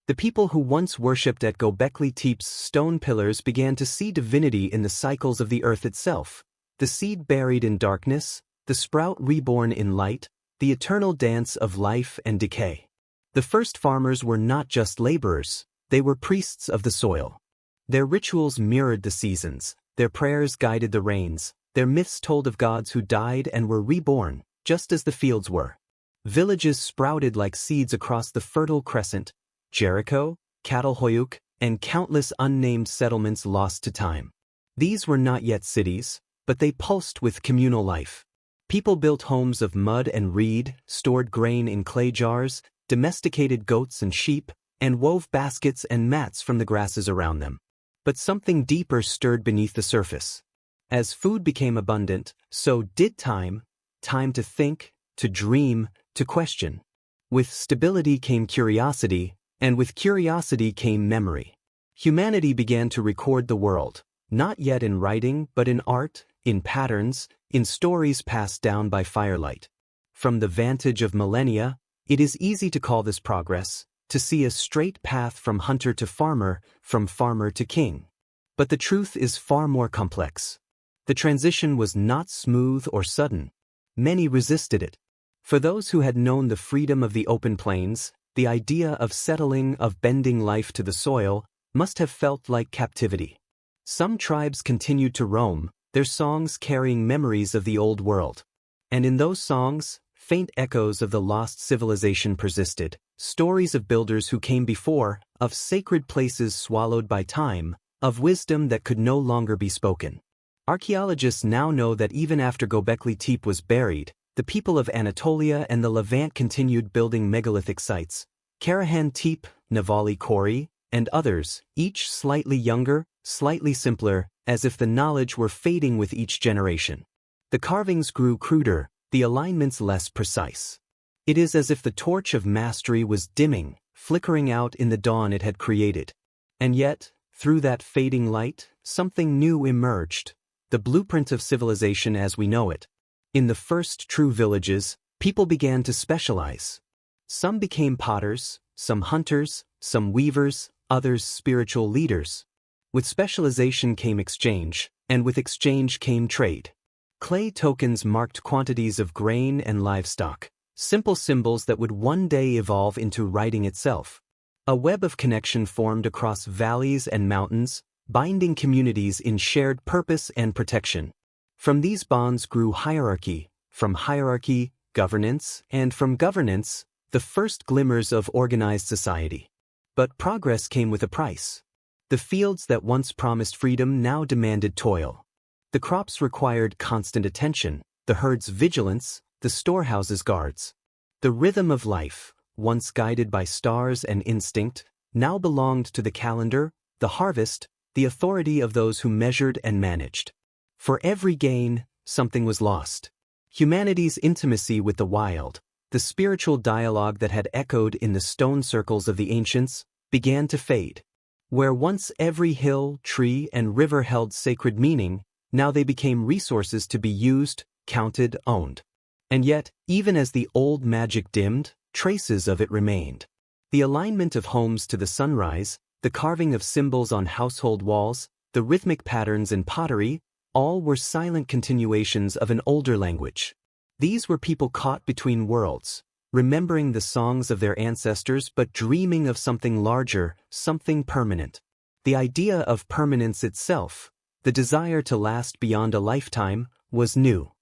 The people who once worshipped at Göbekli Tepe's stone pillars began to see divinity in the cycles of the earth itself, the seed buried in darkness, the sprout reborn in light, the eternal dance of life and decay. The first farmers were not just laborers, they were priests of the soil. Their rituals mirrored the seasons, their prayers guided the rains, their myths told of gods who died and were reborn, just as the fields were. Villages sprouted like seeds across the Fertile Crescent, Jericho, Catalhoyuk, and countless unnamed settlements lost to time. These were not yet cities, but they pulsed with communal life. People built homes of mud and reed, stored grain in clay jars, domesticated goats and sheep, and wove baskets and mats from the grasses around them. But something deeper stirred beneath the surface. As food became abundant, so did time to think, to dream, to question. With stability came curiosity, and with curiosity came memory. Humanity began to record the world, not yet in writing but in art, in patterns, in stories passed down by firelight. From the vantage of millennia, it is easy to call this progress, to see a straight path from hunter to farmer, from farmer to king. But the truth is far more complex. The transition was not smooth or sudden. Many resisted it. For those who had known the freedom of the open plains, the idea of settling, of bending life to the soil, must have felt like captivity. Some tribes continued to roam, their songs carrying memories of the old world. And in those songs, faint echoes of the lost civilization persisted, stories of builders who came before, of sacred places swallowed by time, of wisdom that could no longer be spoken. Archaeologists now know that even after Göbekli Tepe was buried, the people of Anatolia and the Levant continued building megalithic sites. Karahan Tepe, Navali Kori, and others, each slightly younger, slightly simpler, as if the knowledge were fading with each generation. The carvings grew cruder, the alignments less precise. It is as if the torch of mastery was dimming, flickering out in the dawn it had created. And yet, through that fading light, something new emerged, the blueprint of civilization as we know it. In the first true villages, people began to specialize. Some became potters, some hunters, some weavers, others spiritual leaders. With specialization came exchange, and with exchange came trade. Clay tokens marked quantities of grain and livestock, simple symbols that would one day evolve into writing itself. A web of connection formed across valleys and mountains, binding communities in shared purpose and protection. From these bonds grew hierarchy, from hierarchy, governance, and from governance, the first glimmers of organized society. But progress came with a price. The fields that once promised freedom now demanded toil. The crops required constant attention, the herds vigilance, the storehouses guards. The rhythm of life, once guided by stars and instinct, now belonged to the calendar, the harvest, the authority of those who measured and managed. For every gain, something was lost. Humanity's intimacy with the wild, the spiritual dialogue that had echoed in the stone circles of the ancients, began to fade. Where once every hill, tree, and river held sacred meaning, now they became resources to be used, counted, owned. And yet, even as the old magic dimmed, traces of it remained. The alignment of homes to the sunrise, the carving of symbols on household walls, the rhythmic patterns in pottery, all were silent continuations of an older language. These were people caught between worlds, remembering the songs of their ancestors but dreaming of something larger, something permanent. The idea of permanence itself, the desire to last beyond a lifetime, was new.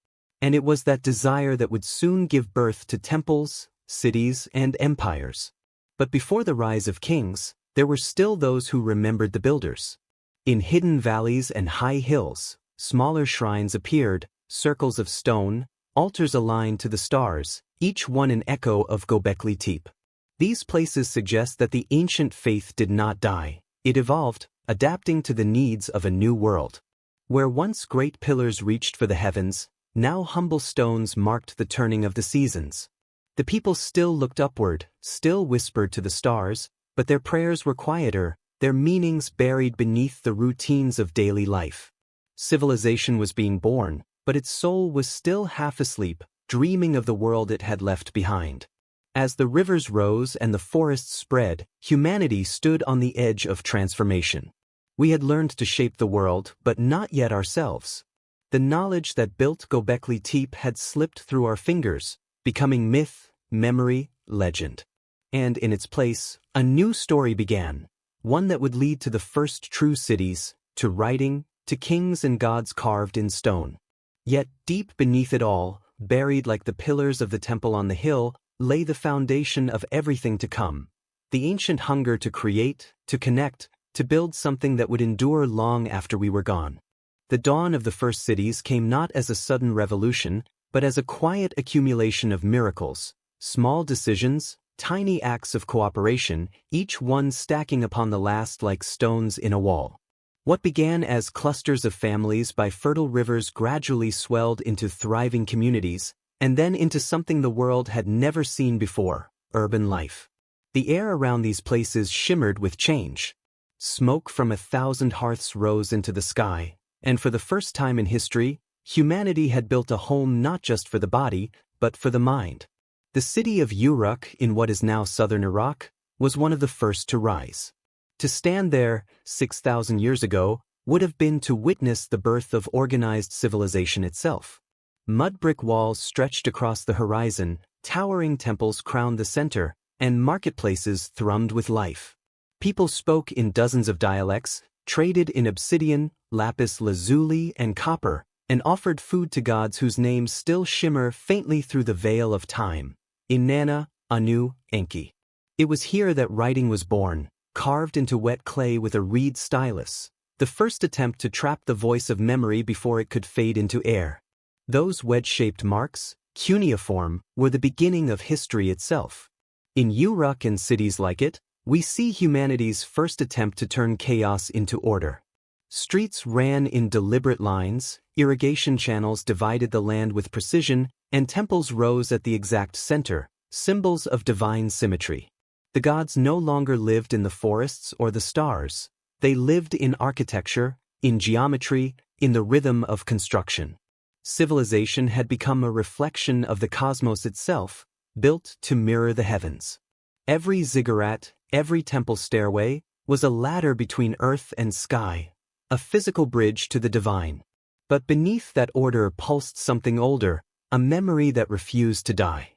And it was that desire that would soon give birth to temples, cities, and empires. But before the rise of kings, there were still those who remembered the builders. In hidden valleys and high hills, smaller shrines appeared, circles of stone, altars aligned to the stars, each one an echo of Göbekli Tepe. These places suggest that the ancient faith did not die, it evolved, adapting to the needs of a new world. Where once great pillars reached for the heavens, now humble stones marked the turning of the seasons. The people still looked upward, still whispered to the stars, but their prayers were quieter, their meanings buried beneath the routines of daily life. Civilization was being born, but its soul was still half asleep, dreaming of the world it had left behind. As the rivers rose and the forests spread, humanity stood on the edge of transformation. We had learned to shape the world, but not yet ourselves. The knowledge that built Göbekli Tepe had slipped through our fingers, becoming myth, memory, legend. And in its place, a new story began, one that would lead to the first true cities, to writing, to kings and gods carved in stone. Yet deep beneath it all, buried like the pillars of the temple on the hill, lay the foundation of everything to come. The ancient hunger to create, to connect, to build something that would endure long after we were gone. The dawn of the first cities came not as a sudden revolution, but as a quiet accumulation of miracles, small decisions, tiny acts of cooperation, each one stacking upon the last like stones in a wall. What began as clusters of families by fertile rivers gradually swelled into thriving communities, and then into something the world had never seen before, urban life. The air around these places shimmered with change. Smoke from 1,000 hearths rose into the sky, and for the first time in history, humanity had built a home not just for the body, but for the mind. The city of Uruk in what is now southern Iraq was one of the first to rise. To stand there, 6,000 years ago, would have been to witness the birth of organized civilization itself. Mud brick walls stretched across the horizon, towering temples crowned the center, and marketplaces thrummed with life. People spoke in dozens of dialects, traded in obsidian, lapis lazuli, and copper, and offered food to gods whose names still shimmer faintly through the veil of time: Inanna, Anu, Enki. It was here that writing was born, carved into wet clay with a reed stylus, the first attempt to trap the voice of memory before it could fade into air. Those wedge-shaped marks, cuneiform, were the beginning of history itself. In Uruk and cities like it, we see humanity's first attempt to turn chaos into order. Streets ran in deliberate lines, irrigation channels divided the land with precision, and temples rose at the exact center, symbols of divine symmetry. The gods no longer lived in the forests or the stars. They lived in architecture, in geometry, in the rhythm of construction. Civilization had become a reflection of the cosmos itself, built to mirror the heavens. Every ziggurat, every temple stairway, was a ladder between earth and sky, a physical bridge to the divine. But beneath that order pulsed something older, a memory that refused to die.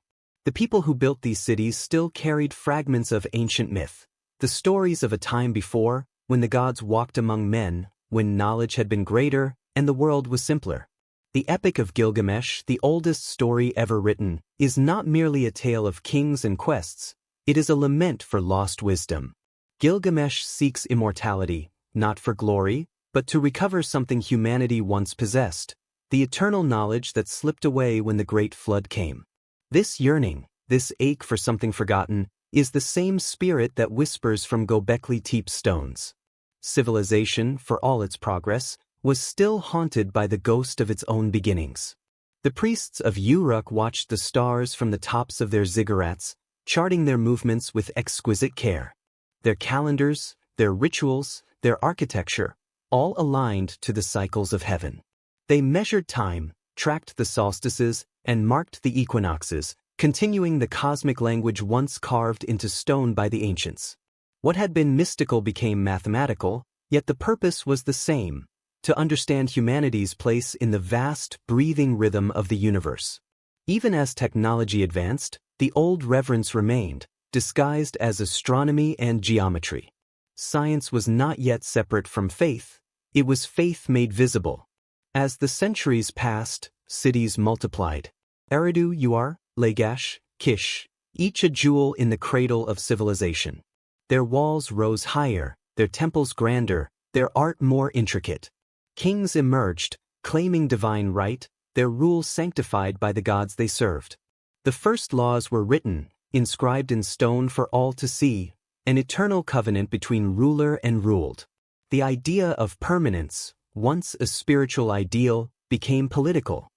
The people who built these cities still carried fragments of ancient myth. The stories of a time before, when the gods walked among men, when knowledge had been greater, and the world was simpler. The Epic of Gilgamesh, the oldest story ever written, is not merely a tale of kings and quests, it is a lament for lost wisdom. Gilgamesh seeks immortality, not for glory, but to recover something humanity once possessed, the eternal knowledge that slipped away when the great flood came. This yearning, this ache for something forgotten, is the same spirit that whispers from Göbekli Tepe stones. Civilization, for all its progress, was still haunted by the ghost of its own beginnings. The priests of Uruk watched the stars from the tops of their ziggurats, charting their movements with exquisite care. Their calendars, their rituals, their architecture, all aligned to the cycles of heaven. They measured time, tracked the solstices, and marked the equinoxes, continuing the cosmic language once carved into stone by the ancients. What had been mystical became mathematical, yet the purpose was the same: to understand humanity's place in the vast, breathing rhythm of the universe. Even as technology advanced, the old reverence remained, disguised as astronomy and geometry. Science was not yet separate from faith, it was faith made visible. As the centuries passed, cities multiplied. Eridu, Uar, Lagash, Kish, each a jewel in the cradle of civilization. Their walls rose higher, their temples grander, their art more intricate. Kings emerged, claiming divine right, their rule sanctified by the gods they served. The first laws were written, inscribed in stone for all to see, an eternal covenant between ruler and ruled. The idea of permanence, once a spiritual ideal, became political.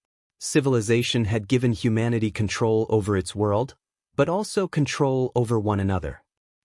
Civilization had given humanity control over its world, but also control over one another.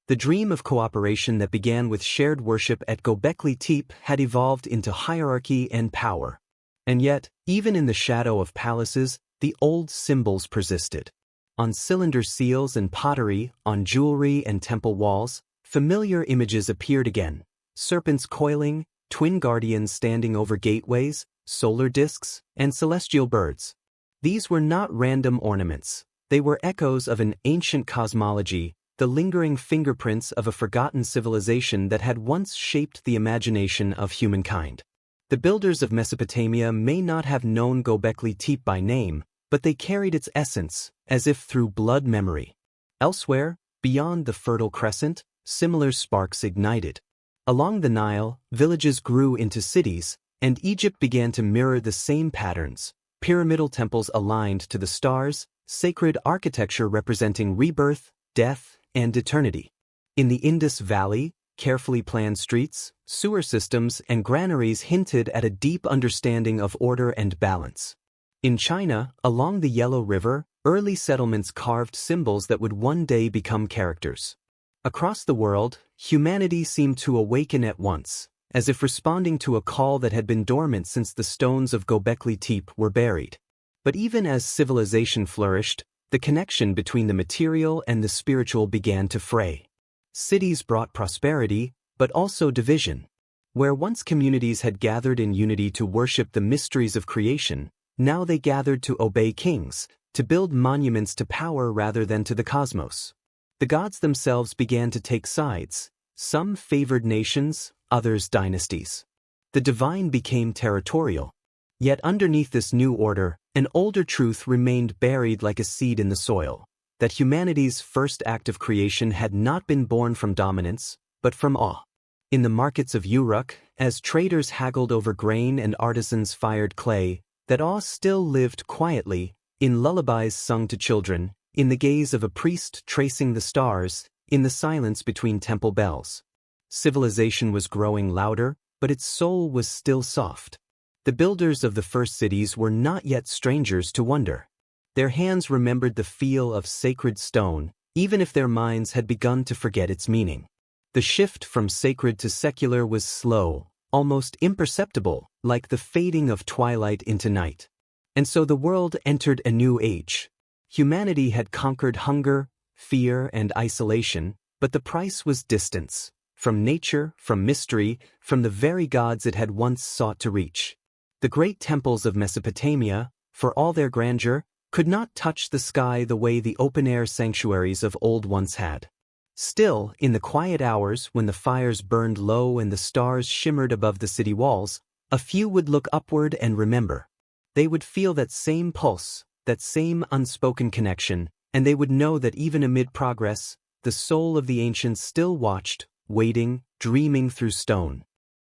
The dream of cooperation that began with shared worship at Göbekli Tepe had evolved into hierarchy and power. And yet, even in the shadow of palaces, the old symbols persisted. On cylinder seals and pottery, on jewelry and temple walls, familiar images appeared again: serpents coiling, twin guardians standing over gateways, solar discs, and celestial birds. These were not random ornaments, they were echoes of an ancient cosmology, the lingering fingerprints of a forgotten civilization that had once shaped the imagination of humankind. The builders of Mesopotamia may not have known Göbekli Tepe by name, but they carried its essence, as if through blood memory. Elsewhere, beyond the Fertile Crescent, similar sparks ignited. Along the Nile, villages grew into cities, and Egypt began to mirror the same patterns: pyramidal temples aligned to the stars, sacred architecture representing rebirth, death, and eternity. In the Indus Valley, carefully planned streets, sewer systems, and granaries hinted at a deep understanding of order and balance. In China, along the Yellow River, early settlements carved symbols that would one day become characters. Across the world, humanity seemed to awaken at once, as if responding to a call that had been dormant since the stones of Göbekli Tepe were buried. But even as civilization flourished, the connection between the material and the spiritual began to fray. Cities brought prosperity, but also division. Where once communities had gathered in unity to worship the mysteries of creation, now they gathered to obey kings, to build monuments to power rather than to the cosmos. The gods themselves began to take sides. Some favored nations, others dynasties. The divine became territorial. Yet underneath this new order, an older truth remained buried like a seed in the soil: that humanity's first act of creation had not been born from dominance, but from awe. In the markets of Uruk, as traders haggled over grain and artisans fired clay, that awe still lived quietly, in lullabies sung to children, in the gaze of a priest tracing the stars, in the silence between temple bells. Civilization was growing louder, but its soul was still soft. The builders of the first cities were not yet strangers to wonder. Their hands remembered the feel of sacred stone, even if their minds had begun to forget its meaning. The shift from sacred to secular was slow, almost imperceptible, like the fading of twilight into night. And so the world entered a new age. Humanity had conquered hunger, fear, and isolation, but the price was distance. From nature, from mystery, from the very gods it had once sought to reach. The great temples of Mesopotamia, for all their grandeur, could not touch the sky the way the open-air sanctuaries of old once had. Still, in the quiet hours when the fires burned low and the stars shimmered above the city walls, a few would look upward and remember. They would feel that same pulse, that same unspoken connection, and they would know that even amid progress, the soul of the ancients still watched, waiting, dreaming through stone.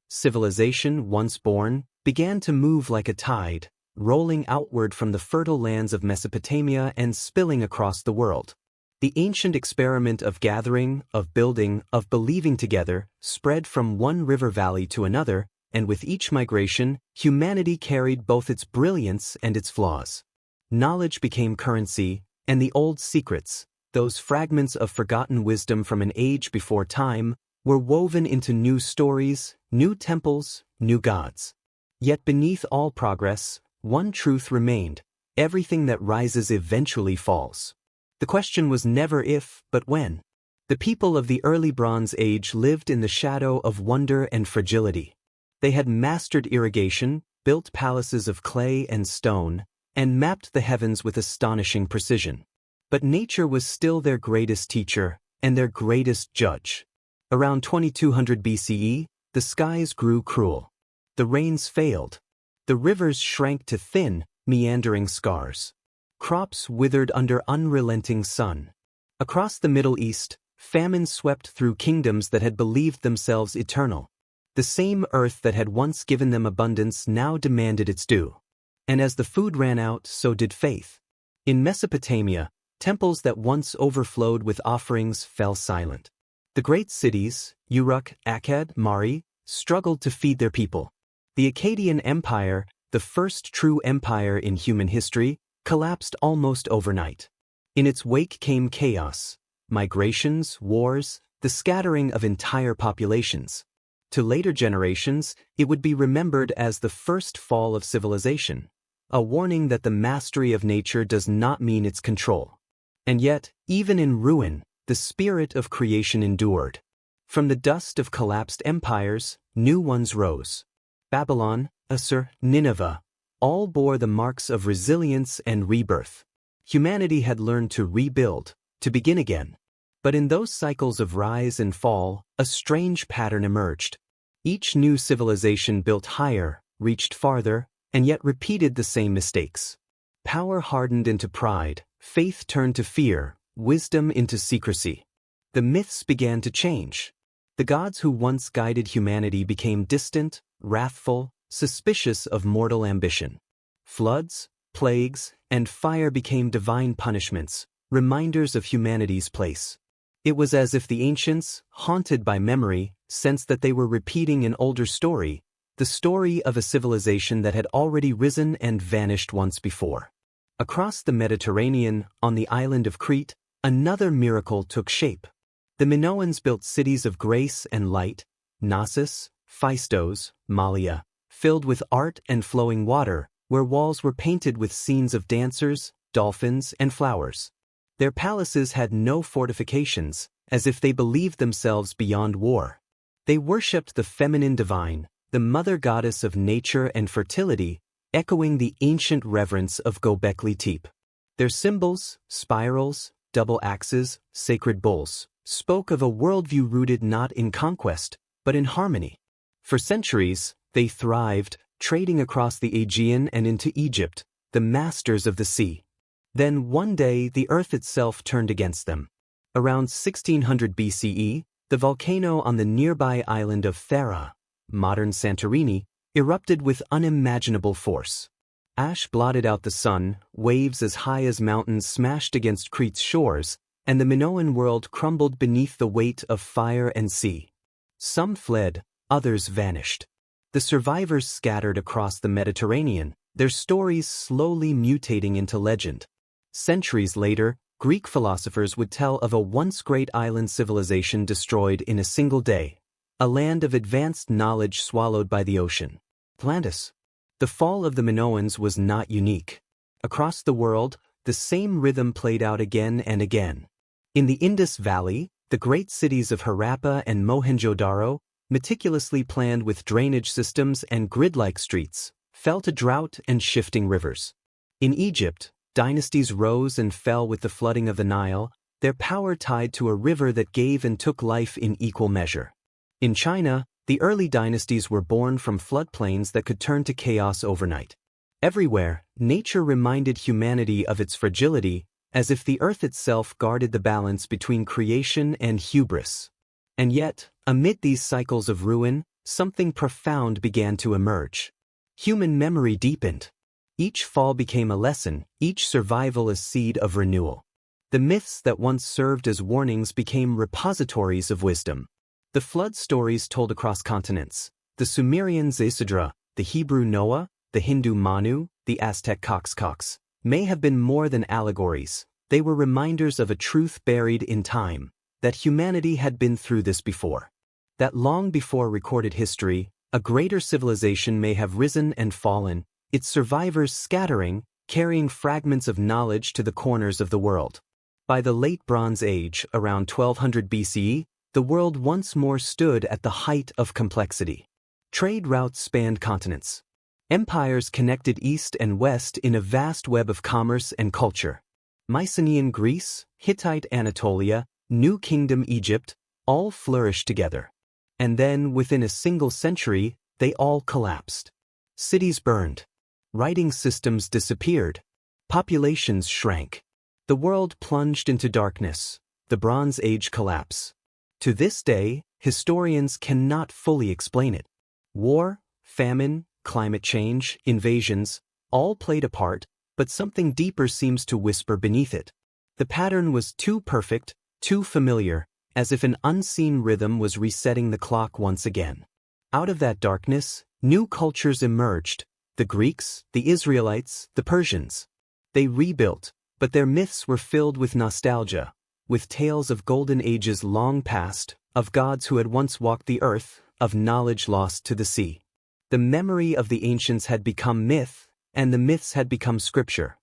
Civilization, once born, began to move like a tide, rolling outward from the fertile lands of Mesopotamia and spilling across the world. The ancient experiment of gathering, of building, of believing together, spread from one river valley to another, and with each migration, humanity carried both its brilliance and its flaws. Knowledge became currency, and the old secrets, those fragments of forgotten wisdom from an age before time, were woven into new stories, new temples, new gods. Yet beneath all progress, one truth remained: everything that rises eventually falls. The question was never if, but when. The people of the early Bronze Age lived in the shadow of wonder and fragility. They had mastered irrigation, built palaces of clay and stone, and mapped the heavens with astonishing precision. But nature was still their greatest teacher, and their greatest judge. Around 2200 BCE, the skies grew cruel. The rains failed. The rivers shrank to thin, meandering scars. Crops withered under unrelenting sun. Across the Middle East, famine swept through kingdoms that had believed themselves eternal. The same earth that had once given them abundance now demanded its due. And as the food ran out, so did faith. In Mesopotamia, temples that once overflowed with offerings fell silent. The great cities, Uruk, Akkad, Mari, struggled to feed their people. The Akkadian Empire, the first true empire in human history, collapsed almost overnight. In its wake came chaos, migrations, wars, the scattering of entire populations. To later generations, it would be remembered as the first fall of civilization, a warning that the mastery of nature does not mean its control. And yet, even in ruin, the spirit of creation endured. From the dust of collapsed empires, new ones rose. Babylon, Assur, Nineveh, all bore the marks of resilience and rebirth. Humanity had learned to rebuild, to begin again. But in those cycles of rise and fall, a strange pattern emerged. Each new civilization built higher, reached farther, and yet repeated the same mistakes. Power hardened into pride, faith turned to fear, wisdom into secrecy. The myths began to change. The gods who once guided humanity became distant, wrathful, suspicious of mortal ambition. Floods, plagues, and fire became divine punishments, reminders of humanity's place. It was as if the ancients, haunted by memory, sensed that they were repeating an older story, the story of a civilization that had already risen and vanished once before. Across the Mediterranean, on the island of Crete, another miracle took shape. The Minoans built cities of grace and light, Knossos, Phaistos, Mallia, filled with art and flowing water, where walls were painted with scenes of dancers, dolphins, and flowers. Their palaces had no fortifications, as if they believed themselves beyond war. They worshipped the feminine divine, the mother goddess of nature and fertility, echoing the ancient reverence of Göbekli Tepe. Their symbols, spirals, double axes, sacred bulls, spoke of a worldview rooted not in conquest, but in harmony. For centuries, they thrived, trading across the Aegean and into Egypt, the masters of the sea. Then one day the earth itself turned against them. Around 1600 BCE, the volcano on the nearby island of Thera, modern Santorini, erupted with unimaginable force. Ash blotted out the sun, waves as high as mountains smashed against Crete's shores, and the Minoan world crumbled beneath the weight of fire and sea. Some fled, others vanished. The survivors scattered across the Mediterranean, their stories slowly mutating into legend. Centuries later, Greek philosophers would tell of a once great island civilization destroyed in a single day, a land of advanced knowledge swallowed by the ocean. Atlantis. The fall of the Minoans was not unique. Across the world, the same rhythm played out again and again. In the Indus Valley, the great cities of Harappa and Mohenjo-daro, meticulously planned with drainage systems and grid-like streets, fell to drought and shifting rivers. In Egypt, dynasties rose and fell with the flooding of the Nile, their power tied to a river that gave and took life in equal measure. In China, the early dynasties were born from floodplains that could turn to chaos overnight. Everywhere, nature reminded humanity of its fragility, as if the earth itself guarded the balance between creation and hubris. And yet, amid these cycles of ruin, something profound began to emerge. Human memory deepened. Each fall became a lesson, each survival a seed of renewal. The myths that once served as warnings became repositories of wisdom. The flood stories told across continents, the Sumerian Isidra, the Hebrew Noah, the Hindu Manu, the Aztec Coxcox, may have been more than allegories. They were reminders of a truth buried in time, that humanity had been through this before. That long before recorded history, a greater civilization may have risen and fallen, its survivors scattering, carrying fragments of knowledge to the corners of the world. By the late Bronze Age, around 1200 BCE, the world once more stood at the height of complexity. Trade routes spanned continents. Empires connected east and west in a vast web of commerce and culture. Mycenaean Greece, Hittite Anatolia, New Kingdom Egypt, all flourished together. And then, within a single century, they all collapsed. Cities burned. Writing systems disappeared. Populations shrank. The world plunged into darkness, the Bronze Age collapse. To this day, historians cannot fully explain it. War, famine, climate change, invasions, all played a part, but something deeper seems to whisper beneath it. The pattern was too perfect, too familiar, as if an unseen rhythm was resetting the clock once again. Out of that darkness, new cultures emerged, the Greeks, the Israelites, the Persians. They rebuilt, but their myths were filled with nostalgia, with tales of golden ages long past, of gods who had once walked the earth, of knowledge lost to the sea. The memory of the ancients had become myth, and the myths had become scripture.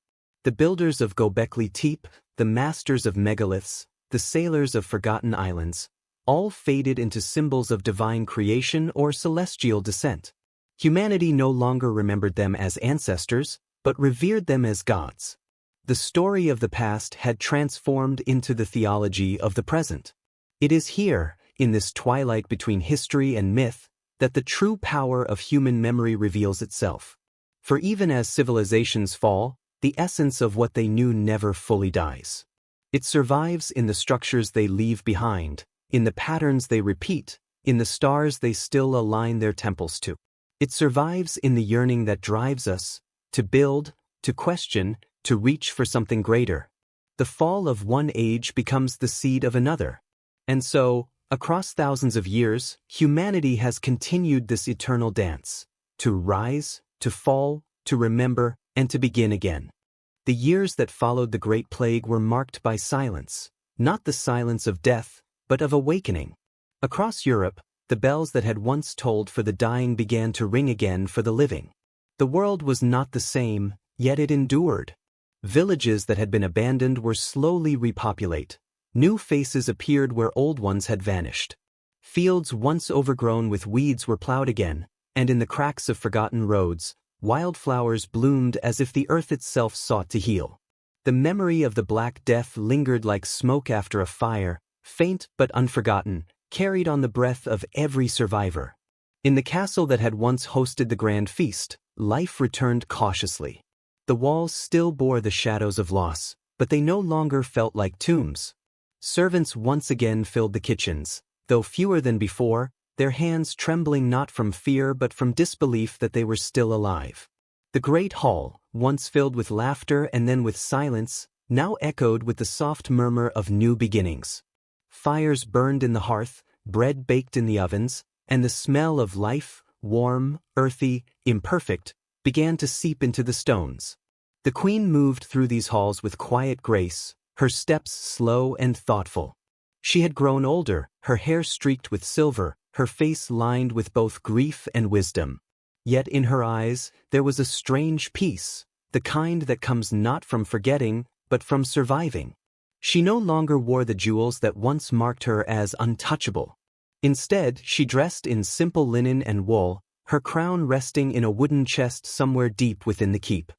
The builders of Göbekli Tepe, the masters of megaliths, the sailors of forgotten islands, all faded into symbols of divine creation or celestial descent. Humanity no longer remembered them as ancestors, but revered them as gods. The story of the past had transformed into the theology of the present. It is here, in this twilight between history and myth, that the true power of human memory reveals itself. For even as civilizations fall, the essence of what they knew never fully dies. It survives in the structures they leave behind, in the patterns they repeat, in the stars they still align their temples to. It survives in the yearning that drives us, to build, to question, to reach for something greater. The fall of one age becomes the seed of another. And so, across thousands of years, humanity has continued this eternal dance, to rise, to fall, to remember, and to begin again. The years that followed the Great Plague were marked by silence, not the silence of death, but of awakening. Across Europe, the bells that had once tolled for the dying began to ring again for the living. The world was not the same, yet it endured. Villages that had been abandoned were slowly repopulated. New faces appeared where old ones had vanished. Fields once overgrown with weeds were plowed again, and in the cracks of forgotten roads, wildflowers bloomed as if the earth itself sought to heal. The memory of the Black Death lingered like smoke after a fire, faint but unforgotten, carried on the breath of every survivor. In the castle that had once hosted the grand feast, life returned cautiously. The walls still bore the shadows of loss, but they no longer felt like tombs. Servants once again filled the kitchens, though fewer than before, their hands trembling not from fear but from disbelief that they were still alive. The great hall, once filled with laughter and then with silence, now echoed with the soft murmur of new beginnings. Fires burned in the hearth, bread baked in the ovens, and the smell of life, warm, earthy, imperfect, began to seep into the stones. The queen moved through these halls with quiet grace, her steps slow and thoughtful. She had grown older, her hair streaked with silver, her face lined with both grief and wisdom. Yet in her eyes, there was a strange peace, the kind that comes not from forgetting, but from surviving. She no longer wore the jewels that once marked her as untouchable. Instead, she dressed in simple linen and wool, her crown resting in a wooden chest somewhere deep within the keep.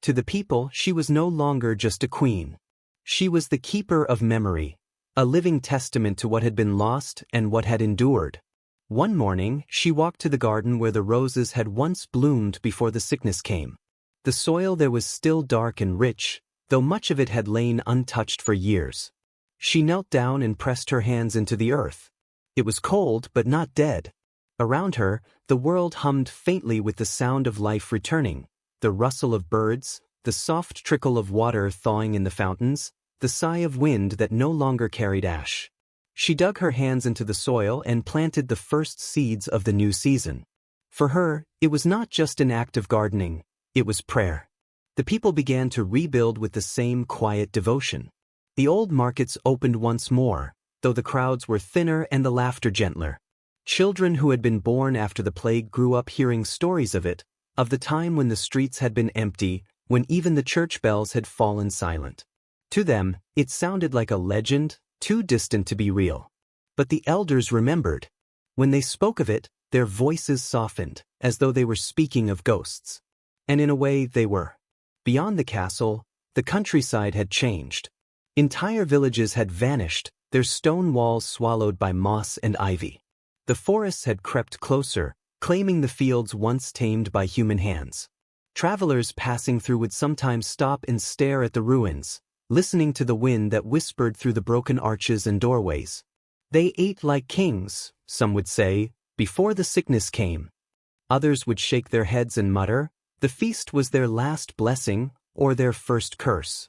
To the people, she was no longer just a queen. She was the keeper of memory, a living testament to what had been lost and what had endured. One morning, she walked to the garden where the roses had once bloomed before the sickness came. The soil there was still dark and rich, though much of it had lain untouched for years. She knelt down and pressed her hands into the earth. It was cold, but not dead. Around her, the world hummed faintly with the sound of life returning, the rustle of birds, the soft trickle of water thawing in the fountains, the sigh of wind that no longer carried ash. She dug her hands into the soil and planted the first seeds of the new season. For her, it was not just an act of gardening, it was prayer. The people began to rebuild with the same quiet devotion. The old markets opened once more, though the crowds were thinner and the laughter gentler. Children who had been born after the plague grew up hearing stories of it, of the time when the streets had been empty, when even the church bells had fallen silent. To them, it sounded like a legend, too distant to be real. But the elders remembered. When they spoke of it, their voices softened, as though they were speaking of ghosts. And in a way, they were. Beyond the castle, the countryside had changed. Entire villages had vanished, their stone walls swallowed by moss and ivy. The forests had crept closer, claiming the fields once tamed by human hands. Travelers passing through would sometimes stop and stare at the ruins, listening to the wind that whispered through the broken arches and doorways. They ate like kings, some would say, before the sickness came. Others would shake their heads and mutter, the feast was their last blessing or their first curse.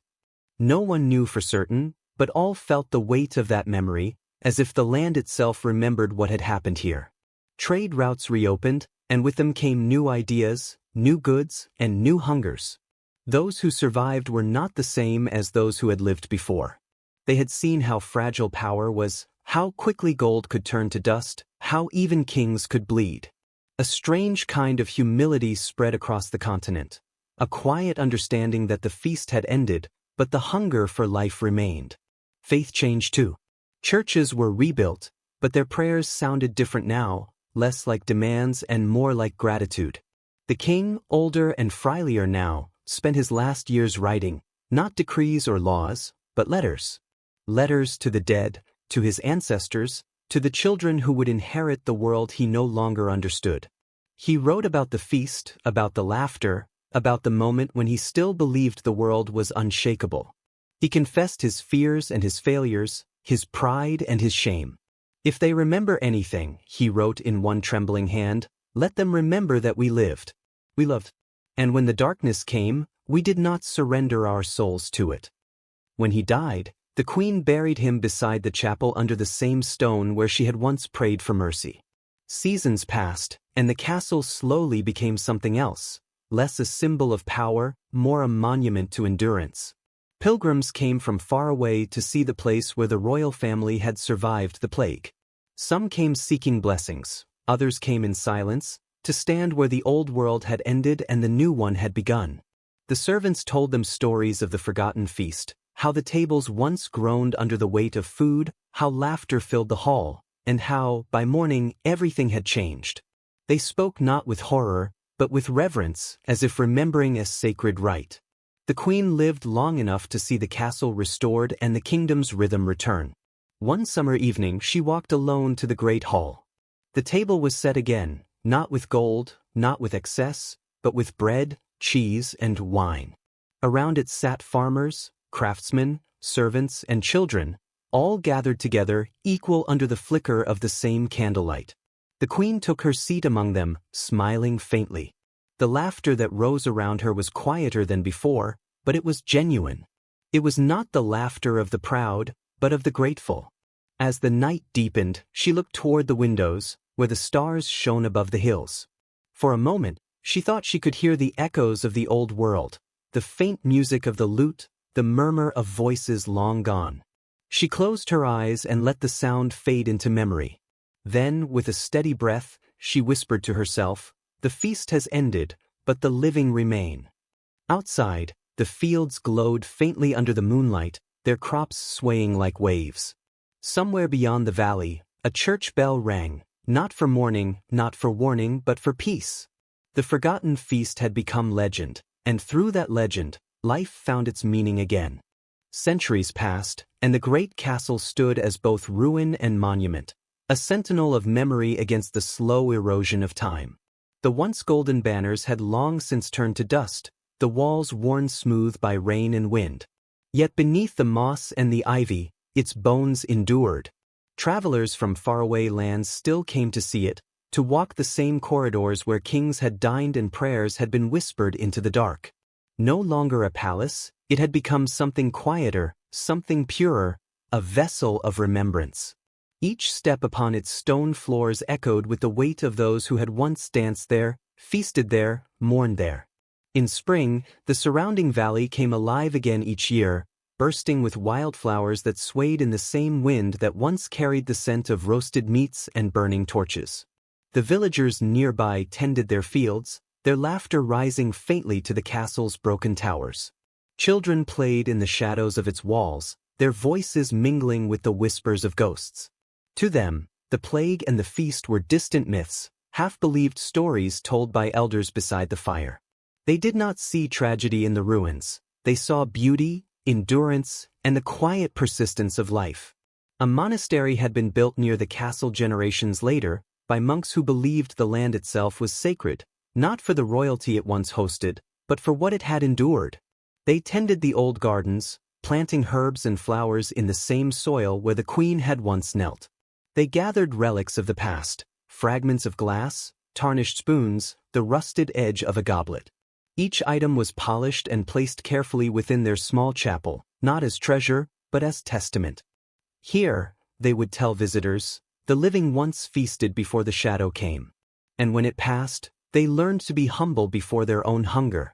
No one knew for certain, but all felt the weight of that memory, as if the land itself remembered what had happened here. Trade routes reopened, and with them came new ideas, new goods, and new hungers. Those who survived were not the same as those who had lived before. They had seen how fragile power was, how quickly gold could turn to dust, how even kings could bleed. A strange kind of humility spread across the continent, a quiet understanding that the feast had ended, but the hunger for life remained. Faith changed too. Churches were rebuilt, but their prayers sounded different now, less like demands and more like gratitude. The king, older and frielier now, spent his last years writing, not decrees or laws, but letters. Letters to the dead, to his ancestors, to the children who would inherit the world he no longer understood. He wrote about the feast, about the laughter, about the moment when he still believed the world was unshakable. He confessed his fears and his failures, his pride and his shame. If they remember anything, he wrote in one trembling hand, let them remember that we lived. We loved. And when the darkness came, we did not surrender our souls to it. When he died, the queen buried him beside the chapel under the same stone where she had once prayed for mercy. Seasons passed, and the castle slowly became something else, less a symbol of power, more a monument to endurance. Pilgrims came from far away to see the place where the royal family had survived the plague. Some came seeking blessings, others came in silence, to stand where the old world had ended and the new one had begun. The servants told them stories of the forgotten feast, how the tables once groaned under the weight of food, how laughter filled the hall, and how, by morning, everything had changed. They spoke not with horror, but with reverence, as if remembering a sacred rite. The queen lived long enough to see the castle restored and the kingdom's rhythm return. One summer evening she walked alone to the great hall. The table was set again, not with gold, not with excess, but with bread, cheese, and wine. Around it sat farmers, craftsmen, servants, and children, all gathered together, equal under the flicker of the same candlelight. The queen took her seat among them, smiling faintly. The laughter that rose around her was quieter than before, but it was genuine. It was not the laughter of the proud, but of the grateful. As the night deepened, she looked toward the windows, where the stars shone above the hills. For a moment, she thought she could hear the echoes of the old world, the faint music of the lute, the murmur of voices long gone. She closed her eyes and let the sound fade into memory. Then, with a steady breath, she whispered to herself, the feast has ended, but the living remain. Outside, the fields glowed faintly under the moonlight, their crops swaying like waves. Somewhere beyond the valley, a church bell rang, not for mourning, not for warning, but for peace. The forgotten feast had become legend, and through that legend, life found its meaning again. Centuries passed, and the great castle stood as both ruin and monument, a sentinel of memory against the slow erosion of time. The once golden banners had long since turned to dust, the walls worn smooth by rain and wind. Yet beneath the moss and the ivy, its bones endured. Travelers from faraway lands still came to see it, to walk the same corridors where kings had dined and prayers had been whispered into the dark. No longer a palace, it had become something quieter, something purer, a vessel of remembrance. Each step upon its stone floors echoed with the weight of those who had once danced there, feasted there, mourned there. In spring, the surrounding valley came alive again each year, bursting with wildflowers that swayed in the same wind that once carried the scent of roasted meats and burning torches. The villagers nearby tended their fields, their laughter rising faintly to the castle's broken towers. Children played in the shadows of its walls, their voices mingling with the whispers of ghosts. To them, the plague and the feast were distant myths, half-believed stories told by elders beside the fire. They did not see tragedy in the ruins, they saw beauty, endurance, and the quiet persistence of life. A monastery had been built near the castle generations later, by monks who believed the land itself was sacred, not for the royalty it once hosted, but for what it had endured. They tended the old gardens, planting herbs and flowers in the same soil where the queen had once knelt. They gathered relics of the past, fragments of glass, tarnished spoons, the rusted edge of a goblet. Each item was polished and placed carefully within their small chapel, not as treasure, but as testament. Here, they would tell visitors, the living once feasted before the shadow came. And when it passed, they learned to be humble before their own hunger.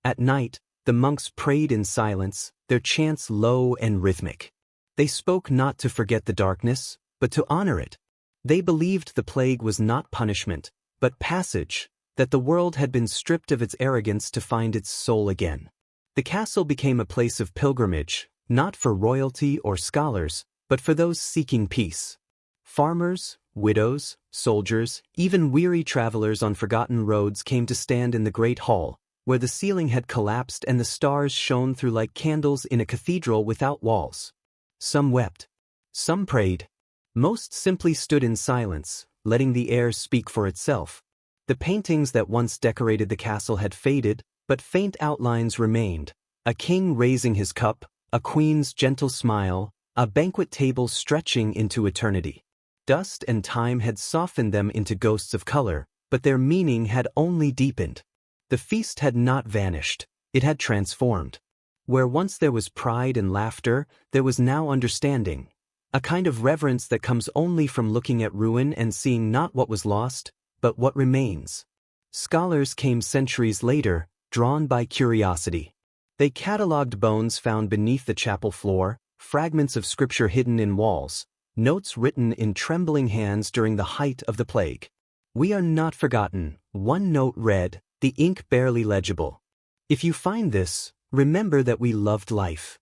At night, the monks prayed in silence, their chants low and rhythmic. They spoke not to forget the darkness, but to honor it. They believed the plague was not punishment, but passage, that the world had been stripped of its arrogance to find its soul again. The castle became a place of pilgrimage, not for royalty or scholars, but for those seeking peace. Farmers, widows, soldiers, even weary travelers on forgotten roads came to stand in the great hall, where the ceiling had collapsed and the stars shone through like candles in a cathedral without walls. Some wept. Some prayed. Most simply stood in silence, letting the air speak for itself. The paintings that once decorated the castle had faded, but faint outlines remained. A king raising his cup, a queen's gentle smile, a banquet table stretching into eternity. Dust and time had softened them into ghosts of color, but their meaning had only deepened. The feast had not vanished, it had transformed. Where once there was pride and laughter, there was now understanding. A kind of reverence that comes only from looking at ruin and seeing not what was lost, but what remains. Scholars came centuries later, drawn by curiosity. They catalogued bones found beneath the chapel floor, fragments of scripture hidden in walls, notes written in trembling hands during the height of the plague. "We are not forgotten," one note read, the ink barely legible. "If you find this, remember that we loved life."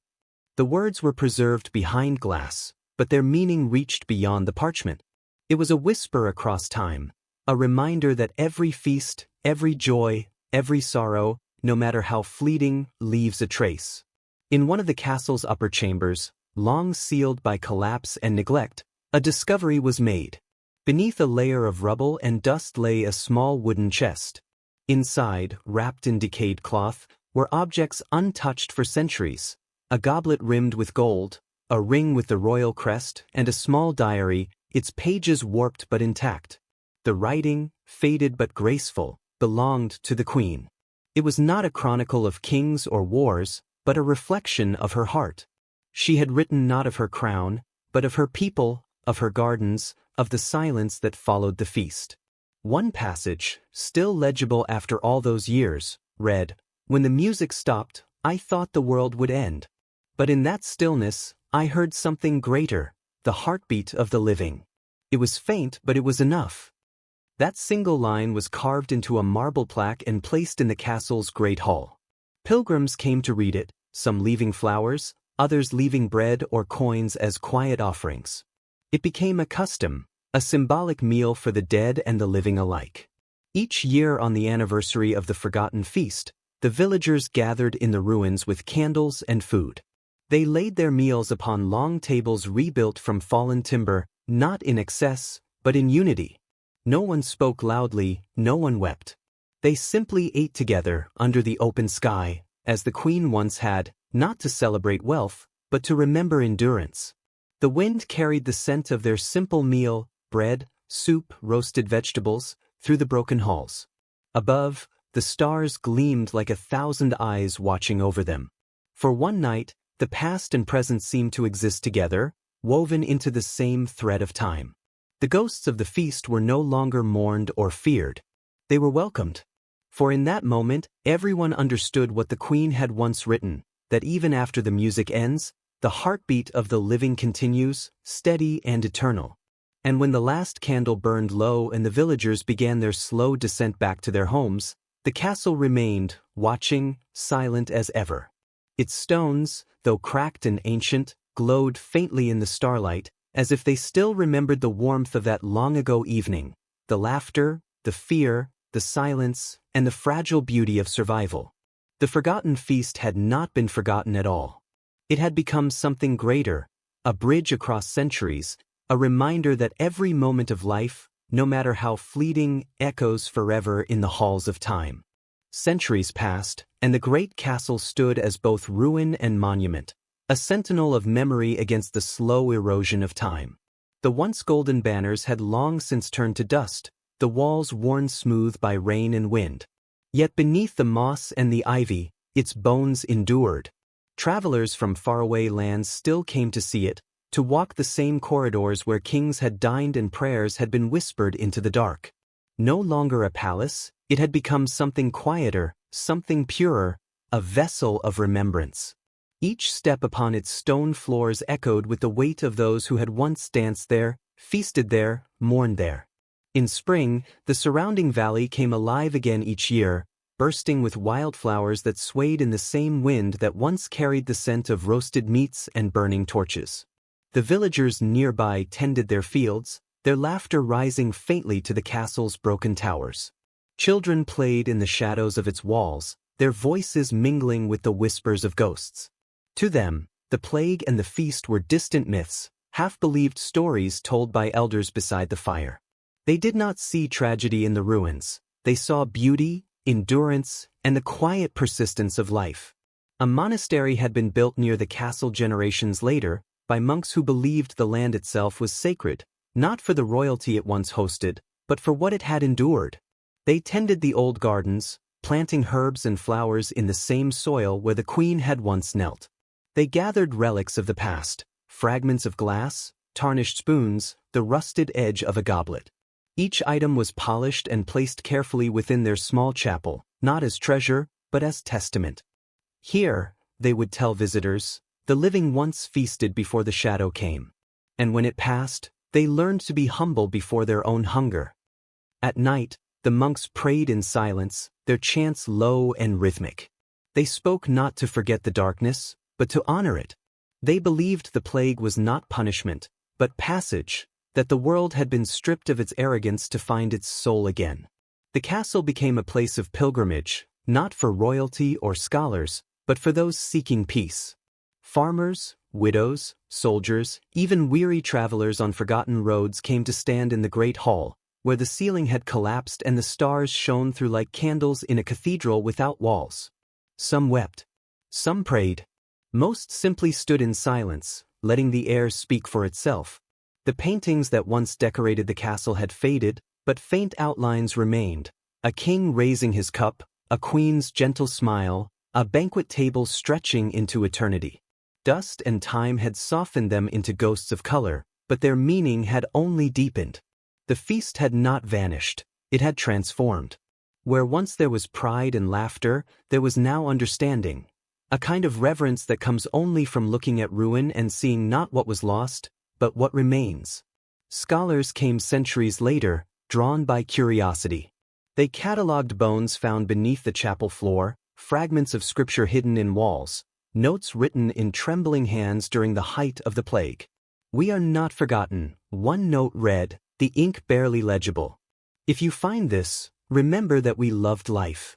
The words were preserved behind glass, but their meaning reached beyond the parchment. It was a whisper across time, a reminder that every feast, every joy, every sorrow, no matter how fleeting, leaves a trace. In one of the castle's upper chambers, long sealed by collapse and neglect, a discovery was made. Beneath a layer of rubble and dust lay a small wooden chest. Inside, wrapped in decayed cloth, were objects untouched for centuries: a goblet rimmed with gold, a ring with the royal crest, and a small diary, its pages warped but intact. The writing, faded but graceful, belonged to the queen. It was not a chronicle of kings or wars, but a reflection of her heart. She had written not of her crown, but of her people, of her gardens, of the silence that followed the feast. One passage, still legible after all those years, read, "When the music stopped, I thought the world would end. But in that stillness, I heard something greater, the heartbeat of the living." It was faint, but it was enough. That single line was carved into a marble plaque and placed in the castle's great hall. Pilgrims came to read it, some leaving flowers, others leaving bread or coins as quiet offerings. It became a custom, a symbolic meal for the dead and the living alike. Each year on the anniversary of the forgotten feast, the villagers gathered in the ruins with candles and food. They laid their meals upon long tables rebuilt from fallen timber, not in excess, but in unity. No one spoke loudly, no one wept. They simply ate together under the open sky, as the queen once had, not to celebrate wealth, but to remember endurance. The wind carried the scent of their simple meal, bread, soup, roasted vegetables, through the broken halls. Above, the stars gleamed like 1,000 eyes watching over them. For one night, the past and present seemed to exist together, woven into the same thread of time. The ghosts of the feast were no longer mourned or feared. They were welcomed. For in that moment, everyone understood what the queen had once written, that even after the music ends, the heartbeat of the living continues, steady and eternal. And when the last candle burned low and the villagers began their slow descent back to their homes, the castle remained, watching, silent as ever. Its stones, though cracked and ancient, glowed faintly in the starlight, as if they still remembered the warmth of that long-ago evening, the laughter, the fear, the silence, and the fragile beauty of survival. The forgotten feast had not been forgotten at all. It had become something greater, a bridge across centuries, a reminder that every moment of life, no matter how fleeting, echoes forever in the halls of time. Centuries passed, and the great castle stood as both ruin and monument, a sentinel of memory against the slow erosion of time. The once golden banners had long since turned to dust, the walls worn smooth by rain and wind. Yet beneath the moss and the ivy, its bones endured. Travelers from faraway lands still came to see it, to walk the same corridors where kings had dined and prayers had been whispered into the dark. No longer a palace, it had become something quieter, something purer, a vessel of remembrance. Each step upon its stone floors echoed with the weight of those who had once danced there, feasted there, mourned there. In spring, the surrounding valley came alive again each year, bursting with wildflowers that swayed in the same wind that once carried the scent of roasted meats and burning torches. The villagers nearby tended their fields, their laughter rising faintly to the castle's broken towers. Children played in the shadows of its walls, their voices mingling with the whispers of ghosts. To them, the plague and the feast were distant myths, half-believed stories told by elders beside the fire. They did not see tragedy in the ruins. They saw beauty, endurance, and the quiet persistence of life. A monastery had been built near the castle generations later, by monks who believed the land itself was sacred, not for the royalty it once hosted, but for what it had endured. They tended the old gardens, planting herbs and flowers in the same soil where the queen had once knelt. They gathered relics of the past, fragments of glass, tarnished spoons, the rusted edge of a goblet. Each item was polished and placed carefully within their small chapel, not as treasure, but as testament. Here, they would tell visitors, the living once feasted before the shadow came. And when it passed, they learned to be humble before their own hunger. At night, the monks prayed in silence, their chants low and rhythmic. They spoke not to forget the darkness, but to honor it. They believed the plague was not punishment, but passage, that the world had been stripped of its arrogance to find its soul again. The castle became a place of pilgrimage, not for royalty or scholars, but for those seeking peace. Farmers, widows, soldiers, even weary travelers on forgotten roads came to stand in the great hall, where the ceiling had collapsed and the stars shone through like candles in a cathedral without walls. Some wept. Some prayed. Most simply stood in silence, letting the air speak for itself. The paintings that once decorated the castle had faded, but faint outlines remained. A king raising his cup, a queen's gentle smile, a banquet table stretching into eternity. Dust and time had softened them into ghosts of color, but their meaning had only deepened. The feast had not vanished, it had transformed. Where once there was pride and laughter, there was now understanding. A kind of reverence that comes only from looking at ruin and seeing not what was lost, but what remains. Scholars came centuries later, drawn by curiosity. They catalogued bones found beneath the chapel floor, fragments of scripture hidden in walls, notes written in trembling hands during the height of the plague. "We are not forgotten," one note read, the ink barely legible. "If you find this, remember that we loved life."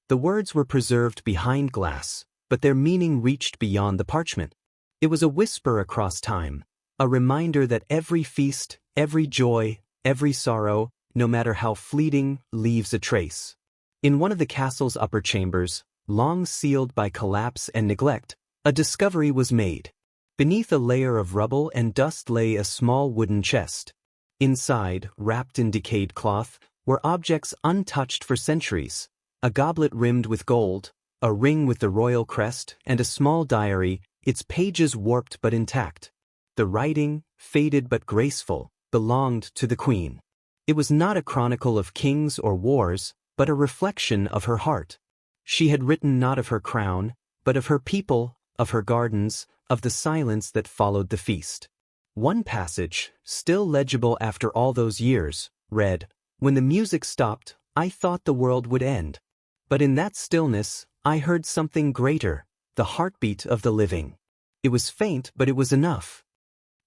The words were preserved behind glass, but their meaning reached beyond the parchment. It was a whisper across time, a reminder that every feast, every joy, every sorrow, no matter how fleeting, leaves a trace. In one of the castle's upper chambers, long sealed by collapse and neglect, a discovery was made. Beneath a layer of rubble and dust lay a small wooden chest. Inside, wrapped in decayed cloth, were objects untouched for centuries: a goblet rimmed with gold, a ring with the royal crest, and a small diary, its pages warped but intact. The writing, faded but graceful, belonged to the queen. It was not a chronicle of kings or wars, but a reflection of her heart. She had written not of her crown, but of her people, of her gardens, of the silence that followed the feast. One passage, still legible after all those years, read, "When the music stopped, I thought the world would end. But in that stillness, I heard something greater, the heartbeat of the living." It was faint, but it was enough.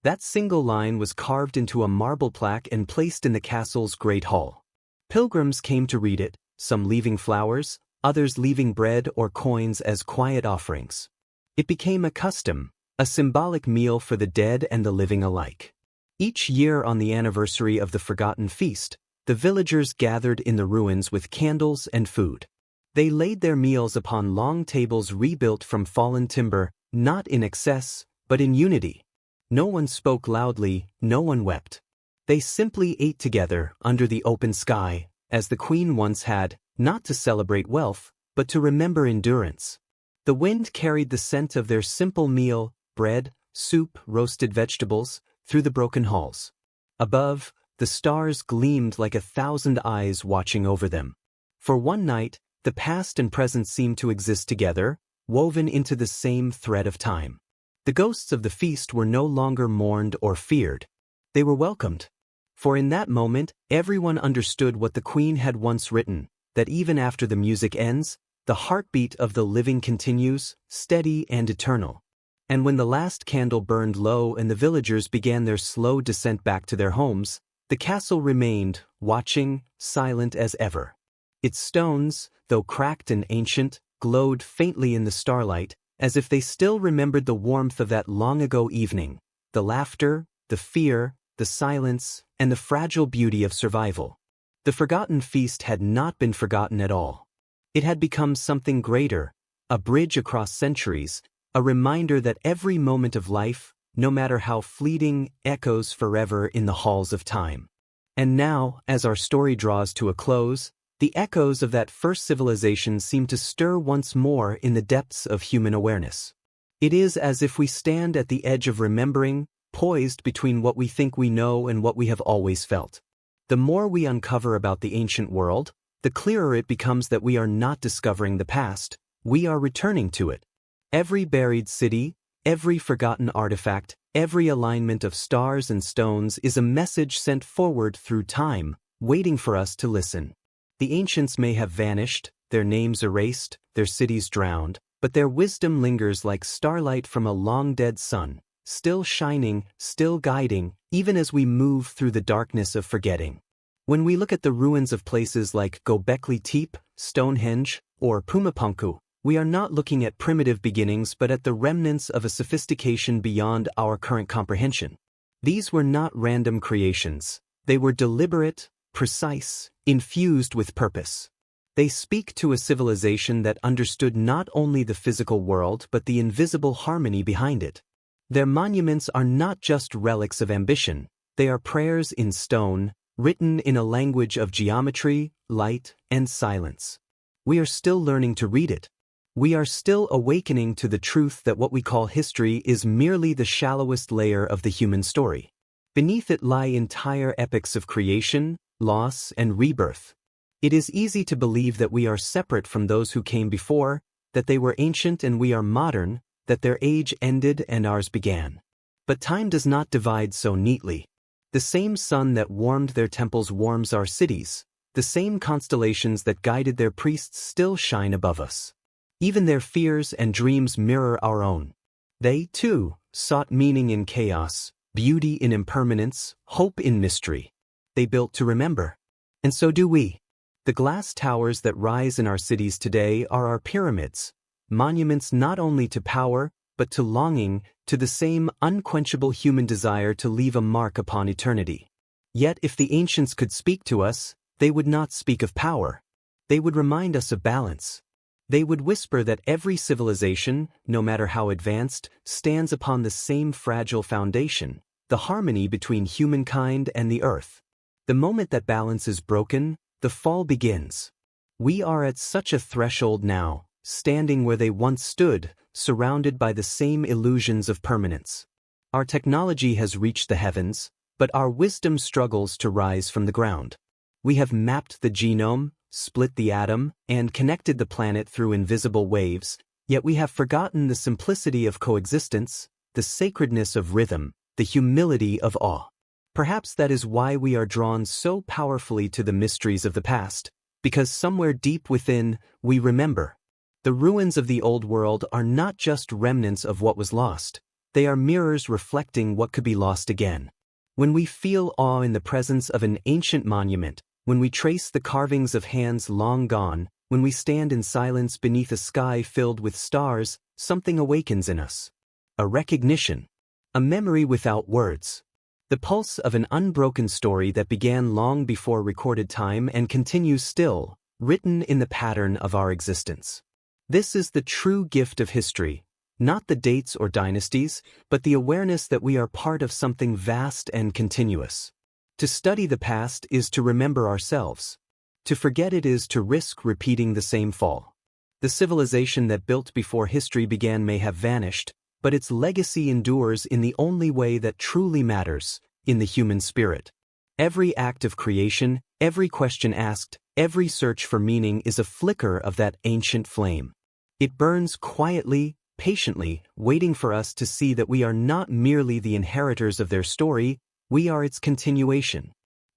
That single line was carved into a marble plaque and placed in the castle's great hall. Pilgrims came to read it, some leaving flowers, others leaving bread or coins as quiet offerings. It became a custom, a symbolic meal for the dead and the living alike. Each year on the anniversary of the forgotten feast, the villagers gathered in the ruins with candles and food. They laid their meals upon long tables rebuilt from fallen timber, not in excess, but in unity. No one spoke loudly, no one wept. They simply ate together under the open sky, as the queen once had, not to celebrate wealth, but to remember endurance. The wind carried the scent of their simple meal, bread, soup, roasted vegetables, through the broken halls. Above, the stars gleamed like 1,000 eyes watching over them. For one night, the past and present seemed to exist together, woven into the same thread of time. The ghosts of the feast were no longer mourned or feared. They were welcomed. For in that moment, everyone understood what the queen had once written, that even after the music ends, the heartbeat of the living continues, steady and eternal. And when the last candle burned low and the villagers began their slow descent back to their homes, the castle remained, watching, silent as ever. Its stones, though cracked and ancient, glowed faintly in the starlight, as if they still remembered the warmth of that long-ago evening, the laughter, the fear, the silence, and the fragile beauty of survival. The forgotten feast had not been forgotten at all. It had become something greater, a bridge across centuries, a reminder that every moment of life, no matter how fleeting, echoes forever in the halls of time. And now, as our story draws to a close, the echoes of that first civilization seem to stir once more in the depths of human awareness. It is as if we stand at the edge of remembering, poised between what we think we know and what we have always felt. The more we uncover about the ancient world, the clearer it becomes that we are not discovering the past, we are returning to it. Every buried city, every forgotten artifact, every alignment of stars and stones is a message sent forward through time, waiting for us to listen. The ancients may have vanished, their names erased, their cities drowned, but their wisdom lingers like starlight from a long-dead sun, still shining, still guiding, even as we move through the darkness of forgetting. When we look at the ruins of places like Göbekli Tepe, Stonehenge, or Pumapunku, we are not looking at primitive beginnings but at the remnants of a sophistication beyond our current comprehension. These were not random creations. They were deliberate, precise, infused with purpose. They speak to a civilization that understood not only the physical world but the invisible harmony behind it. Their monuments are not just relics of ambition, they are prayers in stone, written in a language of geometry, light, and silence. We are still learning to read it. We are still awakening to the truth that what we call history is merely the shallowest layer of the human story. Beneath it lie entire epics of creation, loss, and rebirth. It is easy to believe that we are separate from those who came before, that they were ancient and we are modern, that their age ended and ours began. But time does not divide so neatly. The same sun that warmed their temples warms our cities. The same constellations that guided their priests still shine above us. Even their fears and dreams mirror our own. They, too, sought meaning in chaos, beauty in impermanence, hope in mystery. They built to remember. And so do we. The glass towers that rise in our cities today are our pyramids, monuments not only to power, but to longing, to the same unquenchable human desire to leave a mark upon eternity. Yet if the ancients could speak to us, they would not speak of power. They would remind us of balance. They would whisper that every civilization, no matter how advanced, stands upon the same fragile foundation, the harmony between humankind and the earth. The moment that balance is broken, the fall begins. We are at such a threshold now, standing where they once stood, surrounded by the same illusions of permanence. Our technology has reached the heavens, but our wisdom struggles to rise from the ground. We have mapped the genome, split the atom, and connected the planet through invisible waves, yet we have forgotten the simplicity of coexistence, the sacredness of rhythm, the humility of awe. Perhaps that is why we are drawn so powerfully to the mysteries of the past, because somewhere deep within, we remember. The ruins of the old world are not just remnants of what was lost, they are mirrors reflecting what could be lost again. When we feel awe in the presence of an ancient monument, when we trace the carvings of hands long gone, when we stand in silence beneath a sky filled with stars, something awakens in us. A recognition. A memory without words. The pulse of an unbroken story that began long before recorded time and continues still, written in the pattern of our existence. This is the true gift of history, not the dates or dynasties, but the awareness that we are part of something vast and continuous. To study the past is to remember ourselves. To forget it is to risk repeating the same fall. The civilization that built before history began may have vanished, but its legacy endures in the only way that truly matters, in the human spirit. Every act of creation, every question asked, every search for meaning is a flicker of that ancient flame. It burns quietly, patiently, waiting for us to see that we are not merely the inheritors of their story, we are its continuation.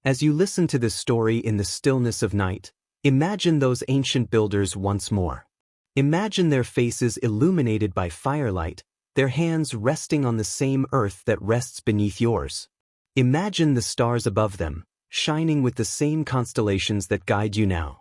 As you listen to this story in the stillness of night, imagine those ancient builders once more. Imagine their faces illuminated by firelight, their hands resting on the same earth that rests beneath yours. Imagine the stars above them, shining with the same constellations that guide you now.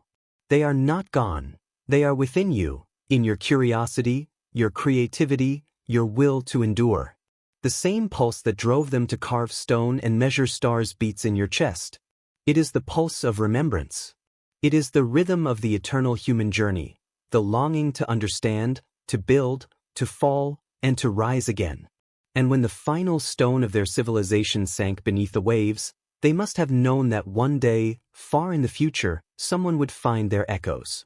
They are not gone. They are within you, in your curiosity, your creativity, your will to endure. The same pulse that drove them to carve stone and measure stars beats in your chest. It is the pulse of remembrance. It is the rhythm of the eternal human journey, the longing to understand, to build, to fall, and to rise again. And when the final stone of their civilization sank beneath the waves, they must have known that one day, far in the future, someone would find their echoes.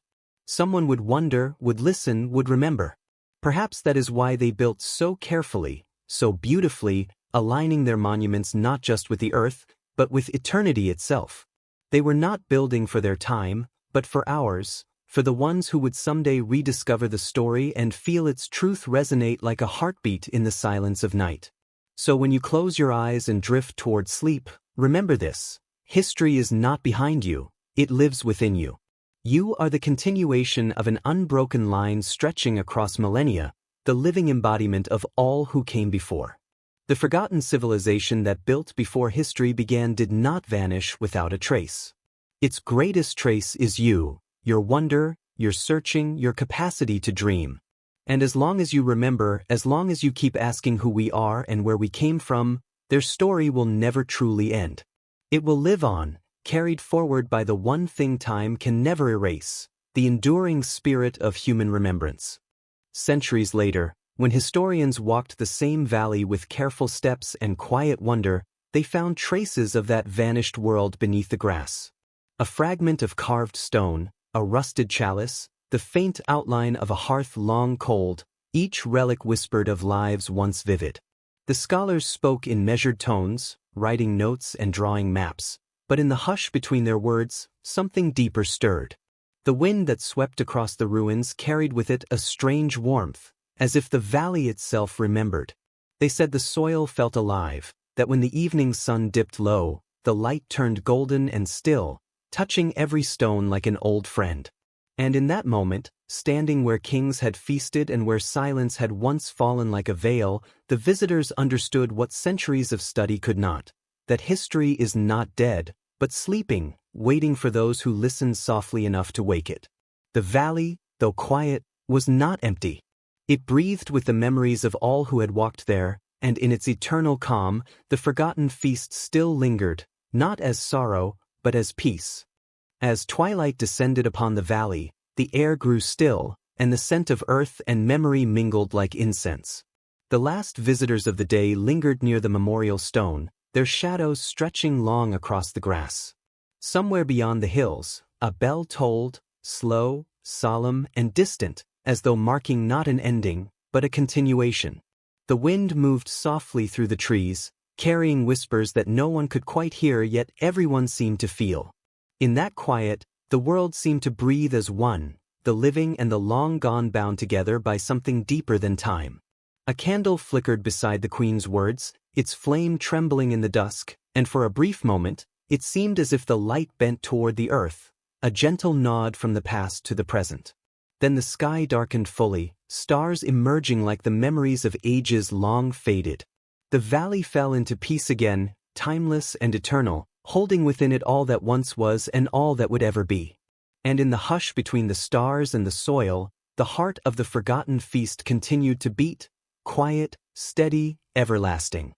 Someone would wonder, would listen, would remember. Perhaps that is why they built so carefully, so beautifully, aligning their monuments not just with the earth, but with eternity itself. They were not building for their time, but for ours, for the ones who would someday rediscover the story and feel its truth resonate like a heartbeat in the silence of night. So when you close your eyes and drift toward sleep, remember this: history is not behind you, it lives within you. You are the continuation of an unbroken line stretching across millennia, the living embodiment of all who came before. The forgotten civilization that built before history began did not vanish without a trace. Its greatest trace is you, your wonder, your searching, your capacity to dream. And as long as you remember, as long as you keep asking who we are and where we came from, their story will never truly end. It will live on, carried forward by the one thing time can never erase, the enduring spirit of human remembrance. Centuries later, when historians walked the same valley with careful steps and quiet wonder, they found traces of that vanished world beneath the grass. A fragment of carved stone, a rusted chalice, the faint outline of a hearth long cold, each relic whispered of lives once vivid. The scholars spoke in measured tones, writing notes and drawing maps, but in the hush between their words, something deeper stirred. The wind that swept across the ruins carried with it a strange warmth, as if the valley itself remembered. They said the soil felt alive, that when the evening sun dipped low, the light turned golden and still, touching every stone like an old friend. And in that moment, standing where kings had feasted and where silence had once fallen like a veil, the visitors understood what centuries of study could not: that history is not dead, but sleeping, waiting for those who listened softly enough to wake it. The valley, though quiet, was not empty. It breathed with the memories of all who had walked there, and in its eternal calm, the forgotten feast still lingered, not as sorrow, but as peace. As twilight descended upon the valley, the air grew still, and the scent of earth and memory mingled like incense. The last visitors of the day lingered near the memorial stone, their shadows stretching long across the grass. Somewhere beyond the hills, a bell tolled, slow, solemn, and distant, as though marking not an ending, but a continuation. The wind moved softly through the trees, carrying whispers that no one could quite hear yet everyone seemed to feel. In that quiet, the world seemed to breathe as one, the living and the long gone bound together by something deeper than time. A candle flickered beside the Queen's words, its flame trembling in the dusk, and for a brief moment, it seemed as if the light bent toward the earth, a gentle nod from the past to the present. Then the sky darkened fully, stars emerging like the memories of ages long faded. The valley fell into peace again, timeless and eternal, holding within it all that once was and all that would ever be. And in the hush between the stars and the soil, the heart of the forgotten feast continued to beat, quiet, steady, everlasting.